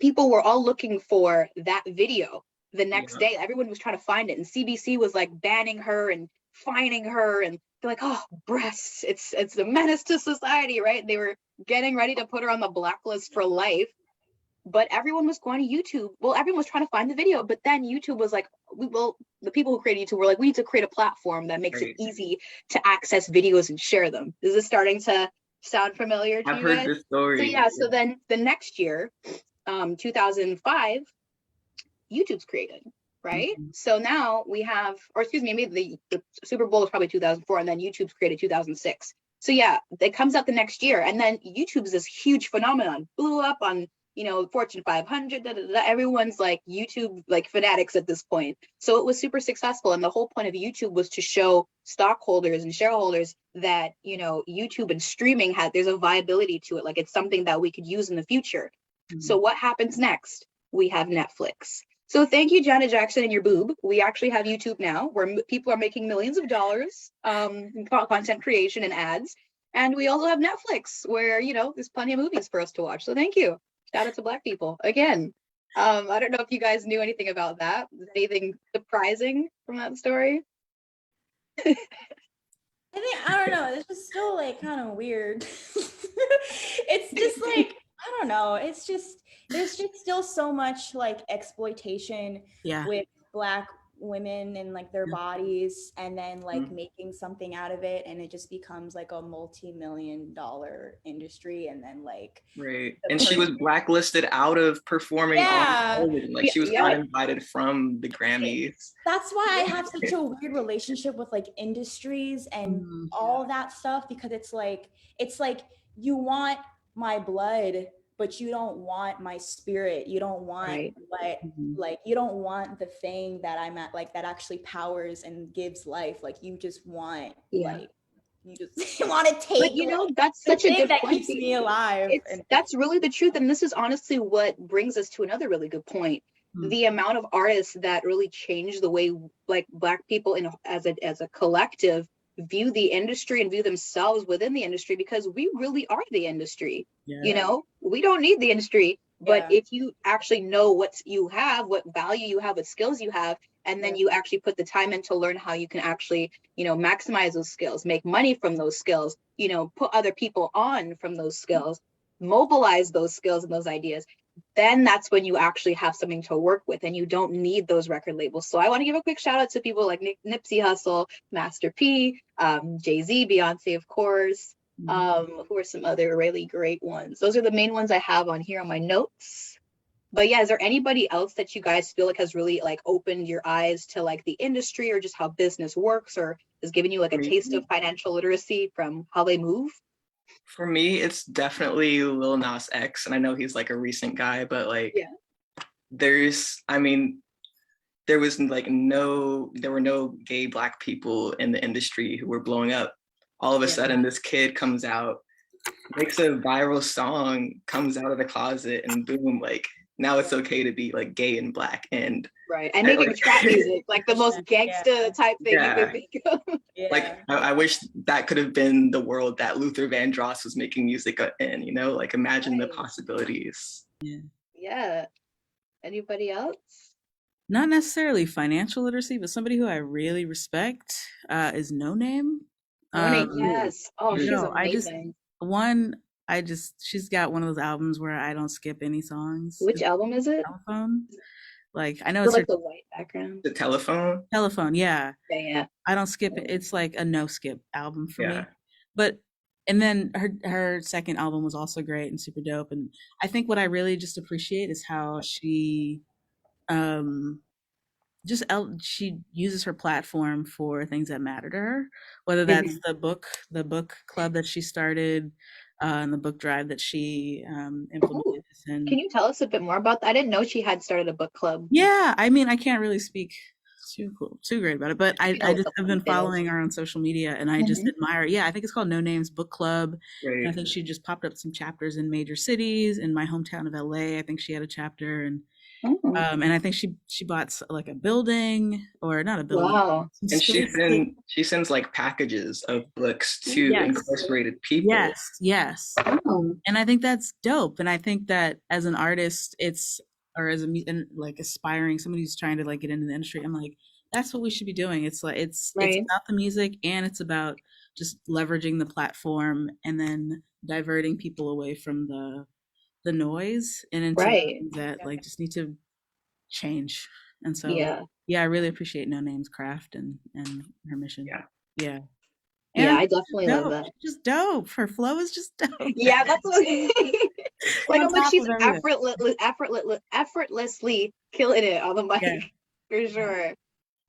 people were all looking for that video the next day. Everyone was trying to find it, and CBC was like banning her and fining her, and they're like, oh, breasts, it's the menace to society, right? They were getting ready to put her on the blacklist for life. But everyone was going to YouTube. Well, everyone was trying to find the video, but then YouTube was like, the people who created YouTube were like, we need to create a platform that makes it easy to access videos and share them. Is this starting to sound familiar to you guys? I've heard this story. So yeah, so then the next year, 2005, YouTube's created, right? So now we have, or excuse me, maybe the Super Bowl was probably 2004, and then YouTube's created 2006. So yeah, it comes out the next year, and then YouTube's this huge phenomenon, blew up on Fortune 500, everyone's like YouTube like fanatics at this point. So it was super successful, and the whole point of YouTube was to show stockholders and shareholders that YouTube and streaming there's a viability to it, like it's something that we could use in the future. So what happens next? We have Netflix. So thank you, Janet Jackson and your boob. We actually have YouTube now, where people are making millions of dollars in content creation and ads, and we also have Netflix, where there's plenty of movies for us to watch. So thank you. Shout out to Black people again. I don't know if you guys knew anything about that. Anything surprising from that story? I don't know. It's just still like kind of weird. It's just like, I don't know. It's just, there's just still so much like exploitation with Black women and like their bodies, and then like making something out of it, and it just becomes like a multi-million-dollar industry. And then like and she was blacklisted out of performing on television. Like she was not invited from the Grammys. That's why I have such a weird relationship with like industries and all that stuff, because it's like you want my blood, but you don't want my spirit. You don't want like you don't want the thing that I'm at, like that actually powers and gives life. Like you just want like you just want to take. But that's such a good that point. Keeps me alive. That's really the truth, and this is honestly what brings us to another really good point. The amount of artists that really change the way like Black people as a collective view the industry and view themselves within the industry, because we really are the industry. We don't need the industry. But if you actually know what you have, what value you have, what skills you have, and then you actually put the time in to learn how you can actually, you know, maximize those skills, make money from those skills, you know, put other people on from those skills, mobilize those skills and those ideas, then that's when you actually have something to work with and you don't need those record labels. So I want to give a quick shout out to people like Nipsey Hussle, Master P, Jay-Z, Beyonce, of course. Who are some other really great ones? Those are the main ones I have on here on my notes. But yeah, is there anybody else that you guys feel like has really like opened your eyes to like the industry or just how business works, or has given you like a taste of financial literacy from how they move? For me, it's definitely Lil Nas X, and I know he's like a recent guy, but like I mean, there were no gay Black people in the industry who were blowing up. All of a sudden, this kid comes out, makes a viral song, comes out of the closet, and boom, like now it's okay to be like gay and Black and and making trap music, like the most gangsta type thing you could think of. Like I wish that could have been the world that Luther Vandross was making music in, you know, like imagine the possibilities. Anybody else? Not necessarily financial literacy, but somebody who I really respect is No Name. Yes. Oh, she's amazing. She's got one of those albums where I don't skip any songs. Which album is it? Telephone. Like I know it's like the white background. The Telephone. Telephone, yeah. Yeah. I don't skip it. It's like a no skip album for me. But and then her second album was also great and super dope. And I think what I really just appreciate is how she she uses her platform for things that matter to her, whether that's the book club that she started and the book drive that she implemented. Can you tell us a bit more about that? I didn't know she had started a book club. Yeah, I mean, I can't really speak too great about it, but I've been following her on social media and I just admire. Yeah, I think it's called No Names Book Club. And I think she just popped up some chapters in major cities. In my hometown of LA, I think she had a chapter, and I think she bought like a building, or not a building. Wow. And she sends like packages of books to incarcerated people. Yes. And I think that's dope. And I think that as an artist, like aspiring, somebody who's trying to like get into the industry, I'm like, that's what we should be doing. It's like it's about the music, and it's about just leveraging the platform and then diverting people away from the noise and into things that like just need to change. And so I really appreciate No Name's craft and her mission. I definitely love that. Just dope. Her flow is just dope. Yeah, that's what like she's effortlessly killing it on the mic for sure.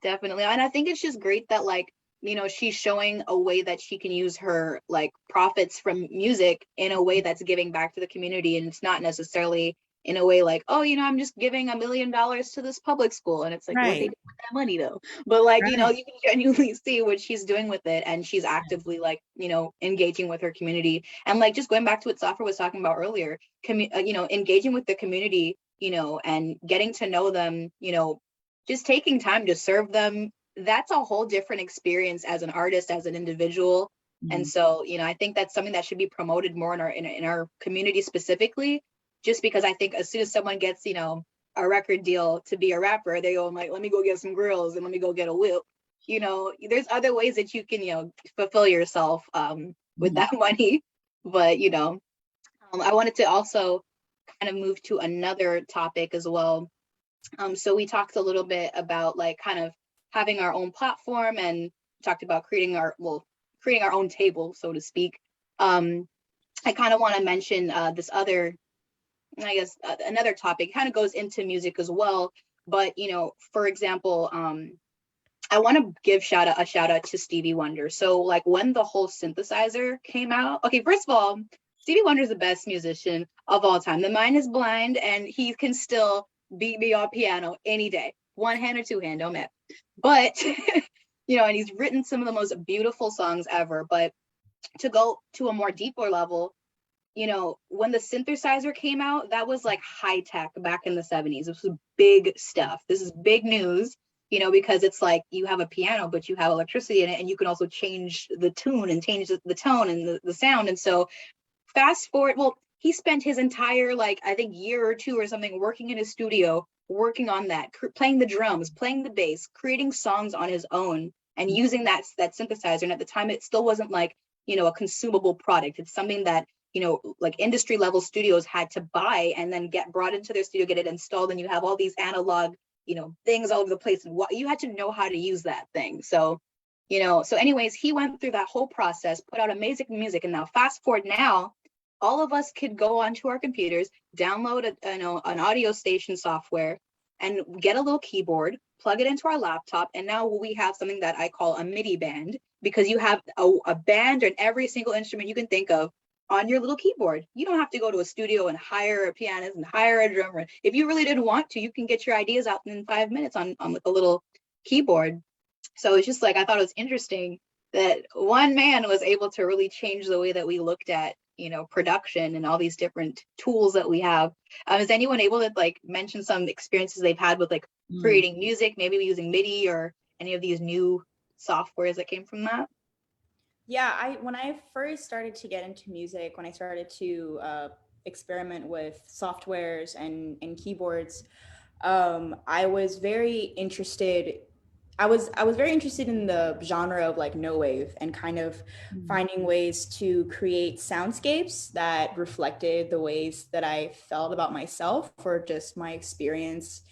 Definitely. And I think it's just great that like, you know, she's showing a way that she can use her like profits from music in a way that's giving back to the community. And it's not necessarily in a way like, oh, you know, I'm just giving $1 million to this public school. And it's like, what they do with that money though? But like, you know, you can genuinely see what she's doing with it. And she's actively like, you know, engaging with her community. And like, just going back to what Safra was talking about earlier, you know, engaging with the community, you know, and getting to know them, you know, just taking time to serve them. That's a whole different experience as an artist, as an individual. And so, you know, I think that's something that should be promoted more in our community specifically, just because I think as soon as someone gets, you know, a record deal to be a rapper, they go like, let me go get some grills and let me go get a whip. You know, there's other ways that you can, you know, fulfill yourself with that money. But, you know, I wanted to also kind of move to another topic as well. So we talked a little bit about like kind of having our own platform, and talked about creating our own table, so to speak. I kind of want to mention this other, I guess, another topic. Kind of goes into music as well, but you know, for example, I want to give a shout out to Stevie Wonder. So like when the whole synthesizer came out, okay, first of all, Stevie Wonder is the best musician of all time. The mind is blind, and he can still beat me on piano any day, one hand or two hand, don't matter. But you know, and he's written some of the most beautiful songs ever. But to go to a more deeper level, you know, when the synthesizer came out, that was like high tech back in the 70s. This was big stuff. This is big news, you know, because it's like you have a piano, but you have electricity in it, and you can also change the tune and change the tone and the sound. And so fast forward, well, he spent his entire, like, I think year or two or something working in his studio, working on that, playing the drums, playing the bass, creating songs on his own, and using that synthesizer. And at the time, it still wasn't like, you know, a consumable product. It's something that, you know, like industry level studios had to buy and then get brought into their studio, get it installed, and you have all these analog, you know, things all over the place, and what you had to know how to use that thing. So, you know, so anyways, he went through that whole process, put out amazing music, and now fast forward now, all of us could go onto our computers, download an audio station software, and get a little keyboard, plug it into our laptop, and now we have something that I call a MIDI band, because you have a band and every single instrument you can think of on your little keyboard. You don't have to go to a studio and hire a pianist and hire a drummer. If you really didn't want to, you can get your ideas out in 5 minutes on with a little keyboard. So it's just like, I thought it was interesting that one man was able to really change the way that we looked at, you know, production and all these different tools that we have. Is anyone able to like mention some experiences they've had with like creating music, maybe using MIDI or any of these new softwares that came from that? Yeah, when I first started to get into music, when I started to experiment with softwares and keyboards, I was very interested. I was very interested in the genre of like no wave and kind of finding ways to create soundscapes that reflected the ways that I felt about myself or just my experience.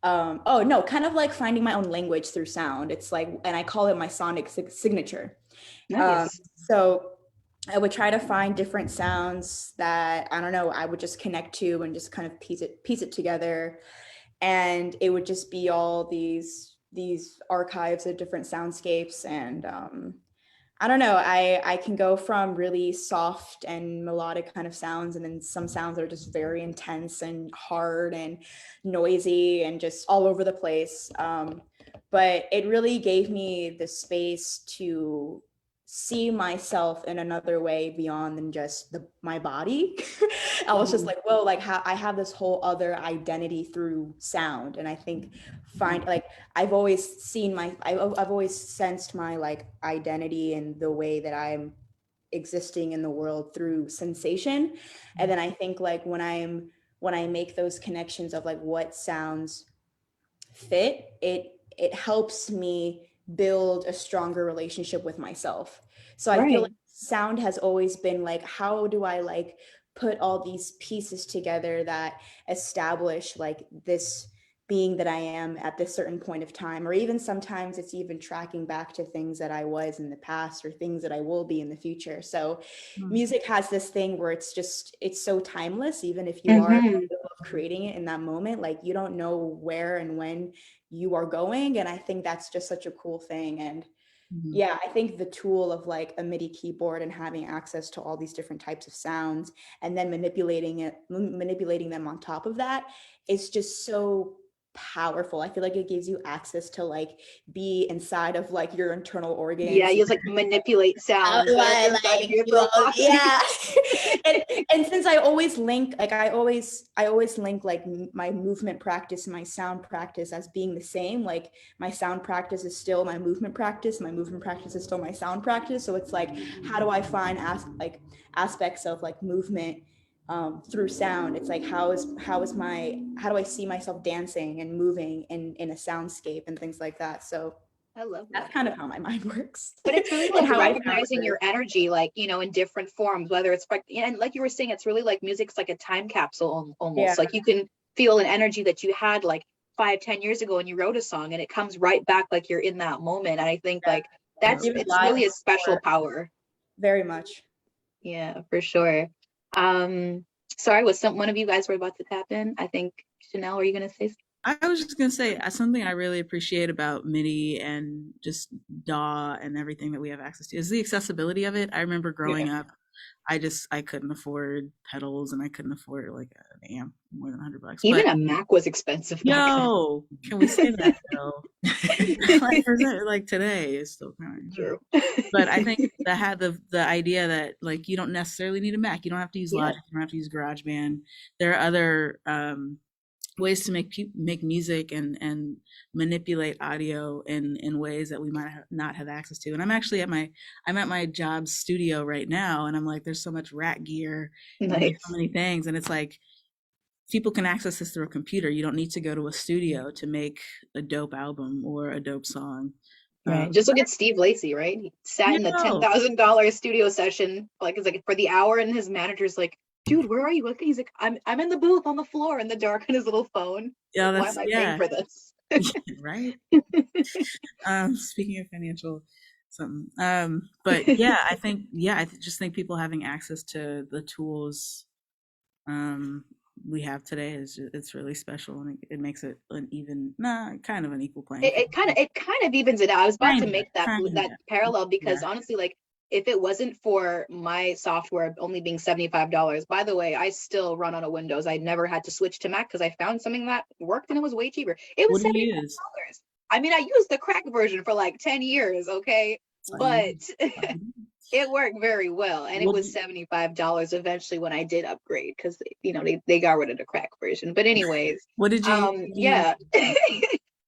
Kind of like finding my own language through sound. It's like, and I call it my sonic signature. Nice. So I would try to find different sounds that, I don't know, I would just connect to and just kind of piece it together. And it would just be all these archives of different soundscapes. And I don't know, I can go from really soft and melodic kind of sounds, and then some sounds that are just very intense and hard and noisy and just all over the place. But it really gave me the space to see myself in another way beyond than just my body. I was just like, whoa, like I have this whole other identity through sound. And I think I've always sensed my like identity and the way that I'm existing in the world through sensation. And then I think like when I make those connections of like what sounds fit, it helps me build a stronger relationship with myself. So I feel like sound has always been like, how do I like put all these pieces together that establish like this being that I am at this certain point of time, or even sometimes it's even tracking back to things that I was in the past or things that I will be in the future. So music has this thing where it's so timeless, even if you are in the middle of creating it in that moment, like you don't know where and when you are going. And I think that's just such a cool thing. And yeah, I think the tool of like a MIDI keyboard and having access to all these different types of sounds and then manipulating them on top of that is just so powerful. I feel like it gives you access to like be inside of like your internal organs. Yeah, you just like manipulate sound. Yeah. and since I always link like my movement practice and my sound practice as being the same, like my sound practice is still my movement practice, my movement practice is still my sound practice. So it's like, how do I find aspects of like movement through sound? It's like, how do I see myself dancing and moving in a soundscape and things like that. So I love that's kind of how my mind works. But it's really like recognizing your energy, like, you know, in different forms, whether it's like, and like you were saying, it's really like music's like a time capsule almost. Like you can feel an energy that you had like 5-10 years ago when you wrote a song, and it comes right back like you're in that moment. And I think like it's really a special power. Very much. Yeah, for sure. Sorry, was one of you guys were about to tap in? I think Chanelle, were you gonna say something? I was just going to say something I really appreciate about MIDI and just DAW and everything that we have access to is the accessibility of it. I remember growing up, I couldn't afford pedals and I couldn't afford like an amp more than $100. Even a Mac was expensive. No, can we say that though? like today is still kind of true. But I think that had the idea that like you don't necessarily need a Mac. You don't have to use Logic. You don't have to use GarageBand. There are other ways to make music and manipulate audio in ways that we might not have access to. And I'm at my job studio right now, and I'm like, there's so much rat gear, and there's so many things, and it's like people can access this through a computer. You don't need to go to a studio to make a dope album or a dope song. Right. Just look at Steve Lacy, right? He sat in the $10,000 studio session, like it's like for the hour, and his manager's like, "Dude, where are you?" He's like, "I'm in the booth on the floor in the dark on his little phone." Yeah, why am I paying for this? Right. Speaking of financial something, but yeah, I just think people having access to the tools we have today it's really special, and it makes it an even kind of an equal playing. It kind of evens it out. I was about to make that parallel, because honestly, like, if it wasn't for my software only being $75, by the way, I still run on a Windows. I never had to switch to Mac because I found something that worked and it was way cheaper. It was $75. I mean, I used the crack version for like 10 years, okay? But it worked very well. And it was $75 eventually when I did upgrade, because, you know, they got rid of the crack version. But anyways, what did you yeah.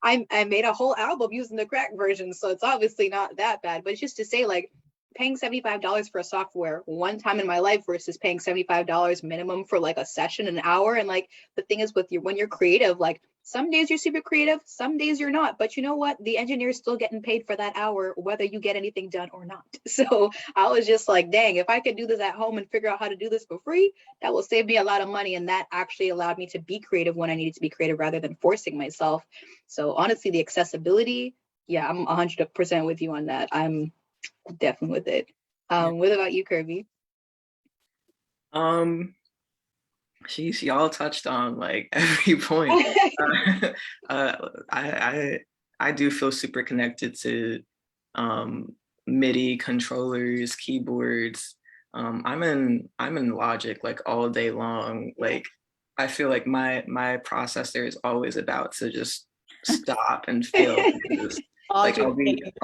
I made a whole album using the crack version, so it's obviously not that bad. But it's just to say, like, paying $75 for a software one time in my life versus paying $75 minimum for like a session, an hour. And like, the thing is, when you're creative, like, some days you're super creative, some days you're not, but you know what? The engineer's still getting paid for that hour, whether you get anything done or not. So I was just like, dang, if I could do this at home and figure out how to do this for free, that will save me a lot of money. And that actually allowed me to be creative when I needed to be creative rather than forcing myself. So honestly, the accessibility, yeah, I'm 100% with you on that. I'm definitely with it. What about you, Kirby? She all touched on like every point. I do feel super connected to MIDI controllers, keyboards. I'm in Logic like all day long. Like, I feel like my processor is always about to just stop and fail. Like, I'll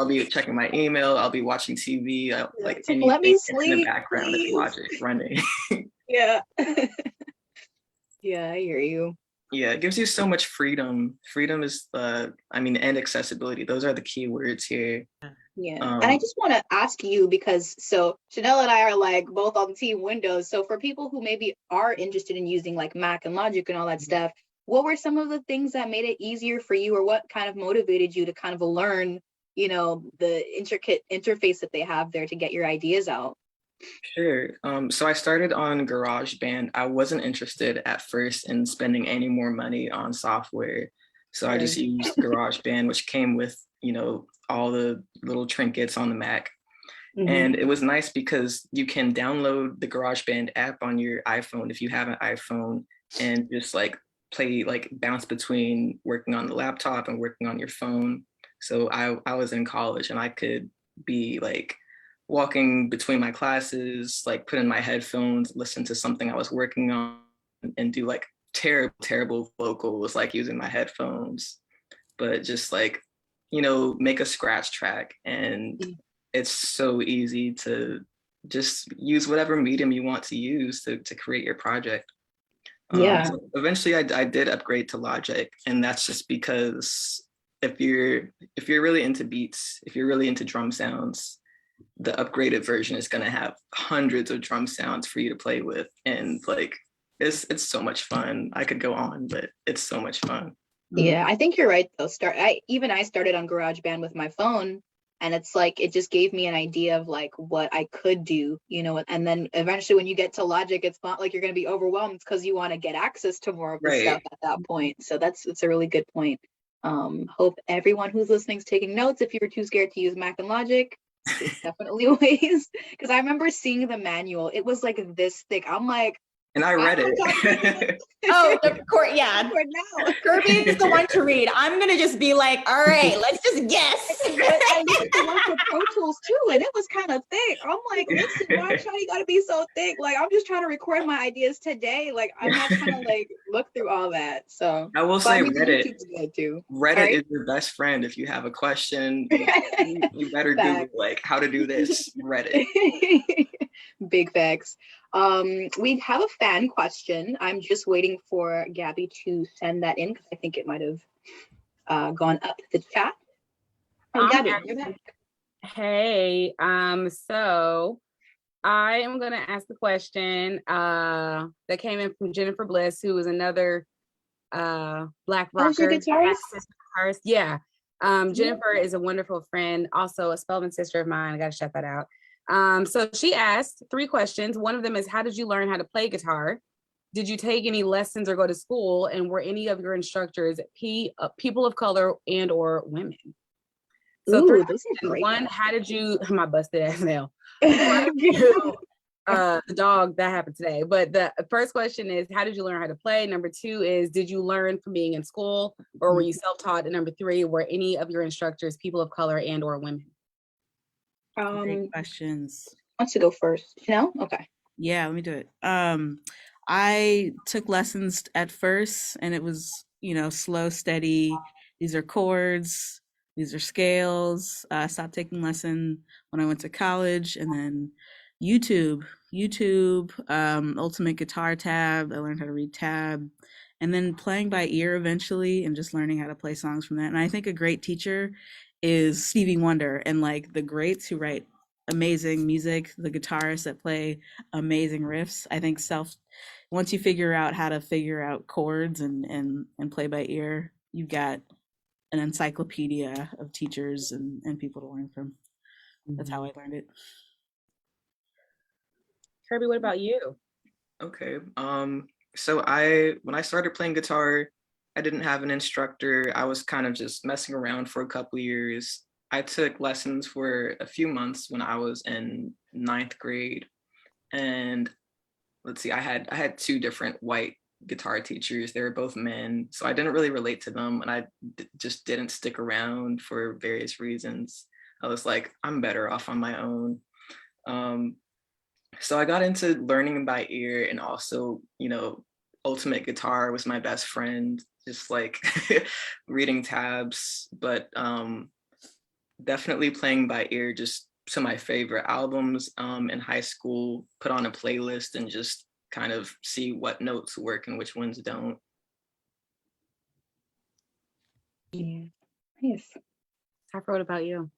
be checking my email, I'll be watching TV, like let me sleep in the background, it's Logic running. Yeah. Yeah, I hear you. Yeah, it gives you so much freedom. Freedom is and accessibility. Those are the key words here. Yeah. And I just want to ask you, because so Chanelle and I are like both on team Windows. So for people who maybe are interested in using like Mac and Logic and all that stuff, what were some of the things that made it easier for you, or what kind of motivated you to kind of learn, you know, the intricate interface that they have there to get your ideas out? Sure. So I started on GarageBand. I wasn't interested at first in spending any more money on software. So I just used GarageBand, which came with, you know, all the little trinkets on the Mac. And it was nice because you can download the GarageBand app on your iPhone if you have an iPhone, and just like bounce between working on the laptop and working on your phone. So I was in college, and I could be like walking between my classes, like put in my headphones, listen to something I was working on, and do like terrible vocals, like using my headphones, but just like, you know, make a scratch track. And it's so easy to just use whatever medium you want to use to create your project. So eventually I did upgrade to Logic, and that's just because if you're really into beats, if you're really into drum sounds, the upgraded version is going to have hundreds of drum sounds for you to play with. And like, it's so much fun. I could go on, but it's so much fun. Yeah, I think you're right though. I started on GarageBand with my phone, and it's like, it just gave me an idea of like what I could do, you know, and then eventually when you get to Logic, it's not like you're going to be overwhelmed because you want to get access to more of the stuff at that point. So that's a really good point. Hope everyone who's listening is taking notes. If you were too scared to use Mac and Logic, there's definitely ways, because I remember seeing the manual. It was like this thick. I'm like, and I read it. Oh, of course, yeah. Kirby is the one to read. I'm gonna just be like, all right, let's just guess. I used to work with Pro Tools too, and it was kind of thick. I'm like, listen, why you gotta be so thick? Like, I'm just trying to record my ideas today. Like, I'm not trying to like look through all that. So I will say, Reddit. Too. Reddit is your best friend. If you have a question, you better Google like how to do this. Reddit. Big facts. We have a fan question. I'm just waiting for Gabby to send that in because I think it might have gone up the chat. Oh, Gabby, you're back. Hey, so I am gonna ask the question that came in from Jennifer Bliss, who is another Black rocker. Guitarist. Yeah. Jennifer is a wonderful friend, also a Spelman sister of mine. I gotta shout that out. So she asked 3 questions. One of them is, how did you learn how to play guitar? Did you take any lessons or go to school? And were any of your instructors people of color and or women? So ooh, those are great. One, how did you, my busted ass now. The dog, that happened today. But the first question is, how did you learn how to play? Number 2 is, did you learn from being in school or were you self-taught? And number 3, were any of your instructors people of color and or women? Great questions. Wants to go first? Chanelle? Okay. Yeah, let me do it. I took lessons at first and it was, slow, steady. These are chords. These are scales. I stopped taking lesson when I went to college, and then YouTube, Ultimate Guitar Tab. I learned how to read tab, and then playing by ear eventually, and just learning how to play songs from that. And I think a great teacher is Stevie Wonder, and like the greats who write amazing music, the guitarists that play amazing riffs. I think once you figure out how to figure out chords and play by ear, you've got an encyclopedia of teachers and people to learn from. That's how I learned it. Kirby, what about you? Okay. So when I started playing guitar, I didn't have an instructor. I was kind of just messing around for a couple of years. I took lessons for a few months when I was in 9th grade. And let's see, I had 2 different white guitar teachers. They were both men, so I didn't really relate to them, and I just didn't stick around for various reasons. I was like, I'm better off on my own. So I got into learning by ear, and also, Ultimate Guitar was my best friend, just like reading tabs, but definitely playing by ear. Just some of my favorite albums in high school, put on a playlist and just kind of see what notes work and which ones don't. Yeah. Nice. Safra, what about you?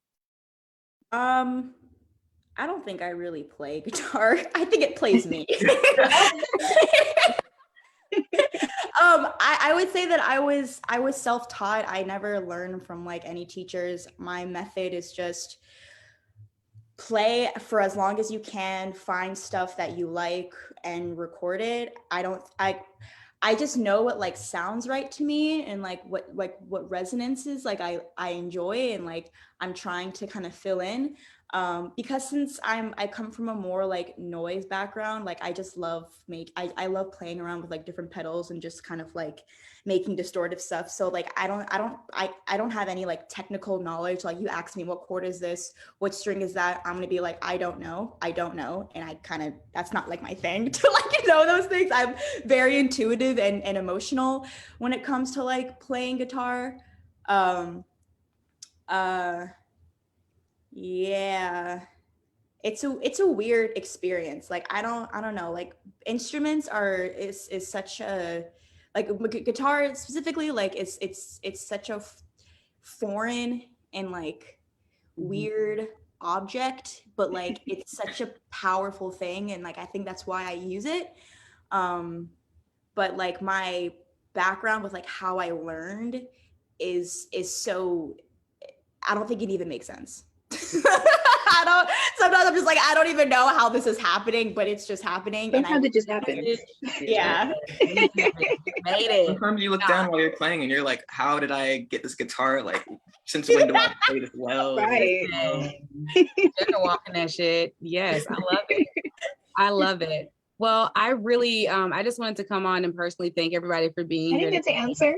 I don't think I really play guitar. I think it plays me. I would say that I was self-taught. I never learned from like any teachers. My method is just play for as long as you can, find stuff that you like and record it. I just know what like sounds right to me and like what resonances like I enjoy, and like I'm trying to kind of fill in. Because since I come from a more like noise background, like I just love I love playing around with like different pedals and just kind of like making distortive stuff. So like I don't have any like technical knowledge. Like you ask me what chord is this, what string is that, I'm gonna be like, I don't know, and that's not like my thing to like know those things. I'm very intuitive and emotional when it comes to like playing guitar. Yeah, it's a weird experience. Like I don't know, like instruments is such a, like guitar specifically, like it's such a foreign and like weird object, but like it's such a powerful thing, and like I think that's why I use it. But like my background with like how I learned is so, I don't think it even makes sense. Sometimes I'm just like, I don't even know how this is happening, but it's just happening. Sometimes it just happens. Yeah. Made it. Sometimes you look down while you're playing and you're like, how did I get this guitar? Like, since when do I play this well? Right. You're walking that shit. Yes, I love it. I love it. Well, I really, I just wanted to come on and personally thank everybody for being I here. didn't get to answer.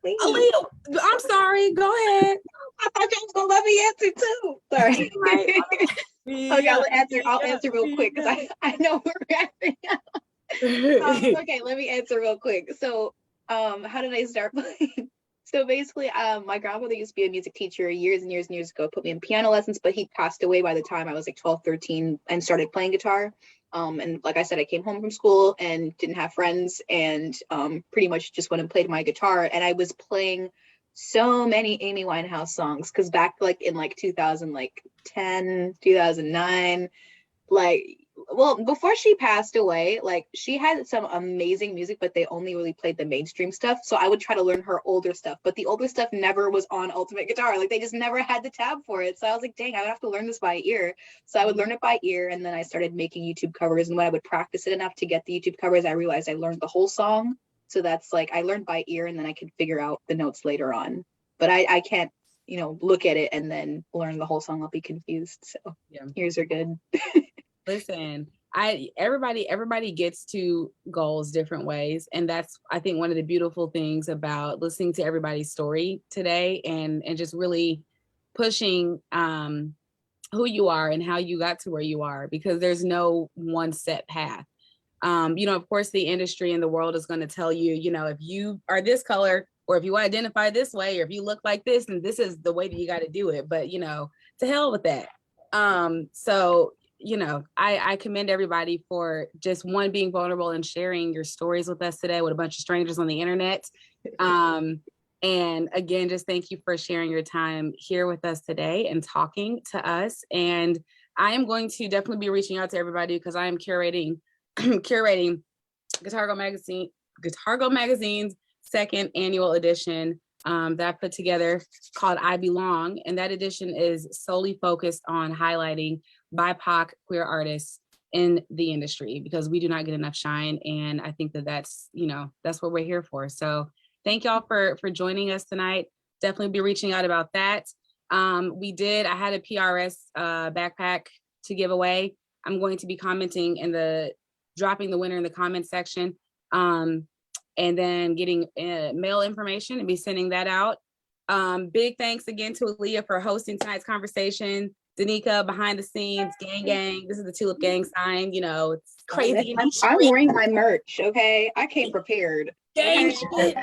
Please. Aliah, I'm sorry. Go ahead. I thought you was gonna let me answer too. Sorry. Okay, I'll answer real quick because I know we're wrapping up. Okay, let me answer real quick. So, how did I start playing? So basically, my grandfather used to be a music teacher years and years and years ago, put me in piano lessons, but he passed away by the time I was like 12, 13 and started playing guitar. And like I said, I came home from school and didn't have friends, and pretty much just went and played my guitar. And I was playing so many Amy Winehouse songs, because back like in like 2010, 2009, like, well, before she passed away, like she had some amazing music, but they only really played the mainstream stuff. So I would try to learn her older stuff, but the older stuff never was on Ultimate Guitar. Like they just never had the tab for it. So I was like, dang, I would have to learn this by ear. So I would learn it by ear, and then I started making YouTube covers. And when I would practice it enough to get the YouTube covers, I realized I learned the whole song. So that's like, I learned by ear, and then I could figure out the notes later on. But I can't, you know, look at it and then learn the whole song. I'll be confused. So yeah, ears are good. Listen, everybody gets to goals different ways. And that's, I think, one of the beautiful things about listening to everybody's story today, and just really pushing who you are and how you got to where you are, because there's no one set path. You know, of course, the industry and the world is going to tell you, you know, if you are this color, or if you identify this way, or if you look like this, and this is the way that you got to do it. But, you know, to hell with that. So, you know, I commend everybody for just being vulnerable and sharing your stories with us today with a bunch of strangers on the internet. And again, just thank you for sharing your time here with us today and talking to us. And I am going to definitely be reaching out to everybody, because I am curating Guitar Go Magazine's second annual edition that I put together, called I Belong. And that edition is solely focused on highlighting BIPOC queer artists in the industry, because we do not get enough shine. And I think that that's, you know, that's what we're here for. So thank y'all for joining us tonight. Definitely be reaching out about that. I had a PRS backpack to give away. I'm going to be dropping the winner in the comment section. And then getting mail information and be sending that out. Big thanks again to Aliah for hosting tonight's conversation. Danica behind the scenes, gang. This is the TxLips Gang sign. You know, it's crazy. I'm wearing my merch, okay? I came prepared. Gang shit.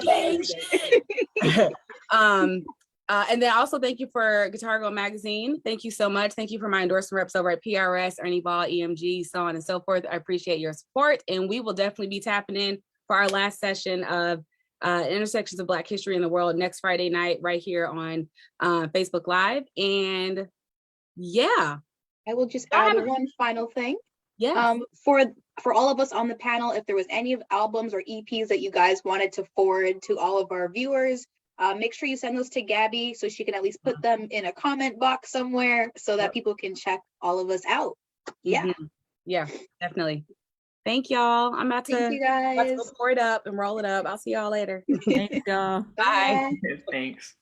And then also thank you for Guitar Go Magazine. Thank you so much. Thank you for my endorsement reps over at PRS, Ernie Ball, EMG, so on and so forth. I appreciate your support, and we will definitely be tapping in for our last session of Intersections of Black History in the World next Friday night, right here on Facebook Live. And yeah, I will just add one final thing. Yeah. For all of us on the panel, if there was any of albums or EPs that you guys wanted to forward to all of our viewers, make sure you send those to Gabby, so she can at least put them in a comment box somewhere, so that people can check all of us out. Yeah. Mm-hmm. Yeah, definitely. Thank y'all. I'm about to go pour it up and roll it up. I'll see y'all later. Thanks, y'all. Bye. Thanks.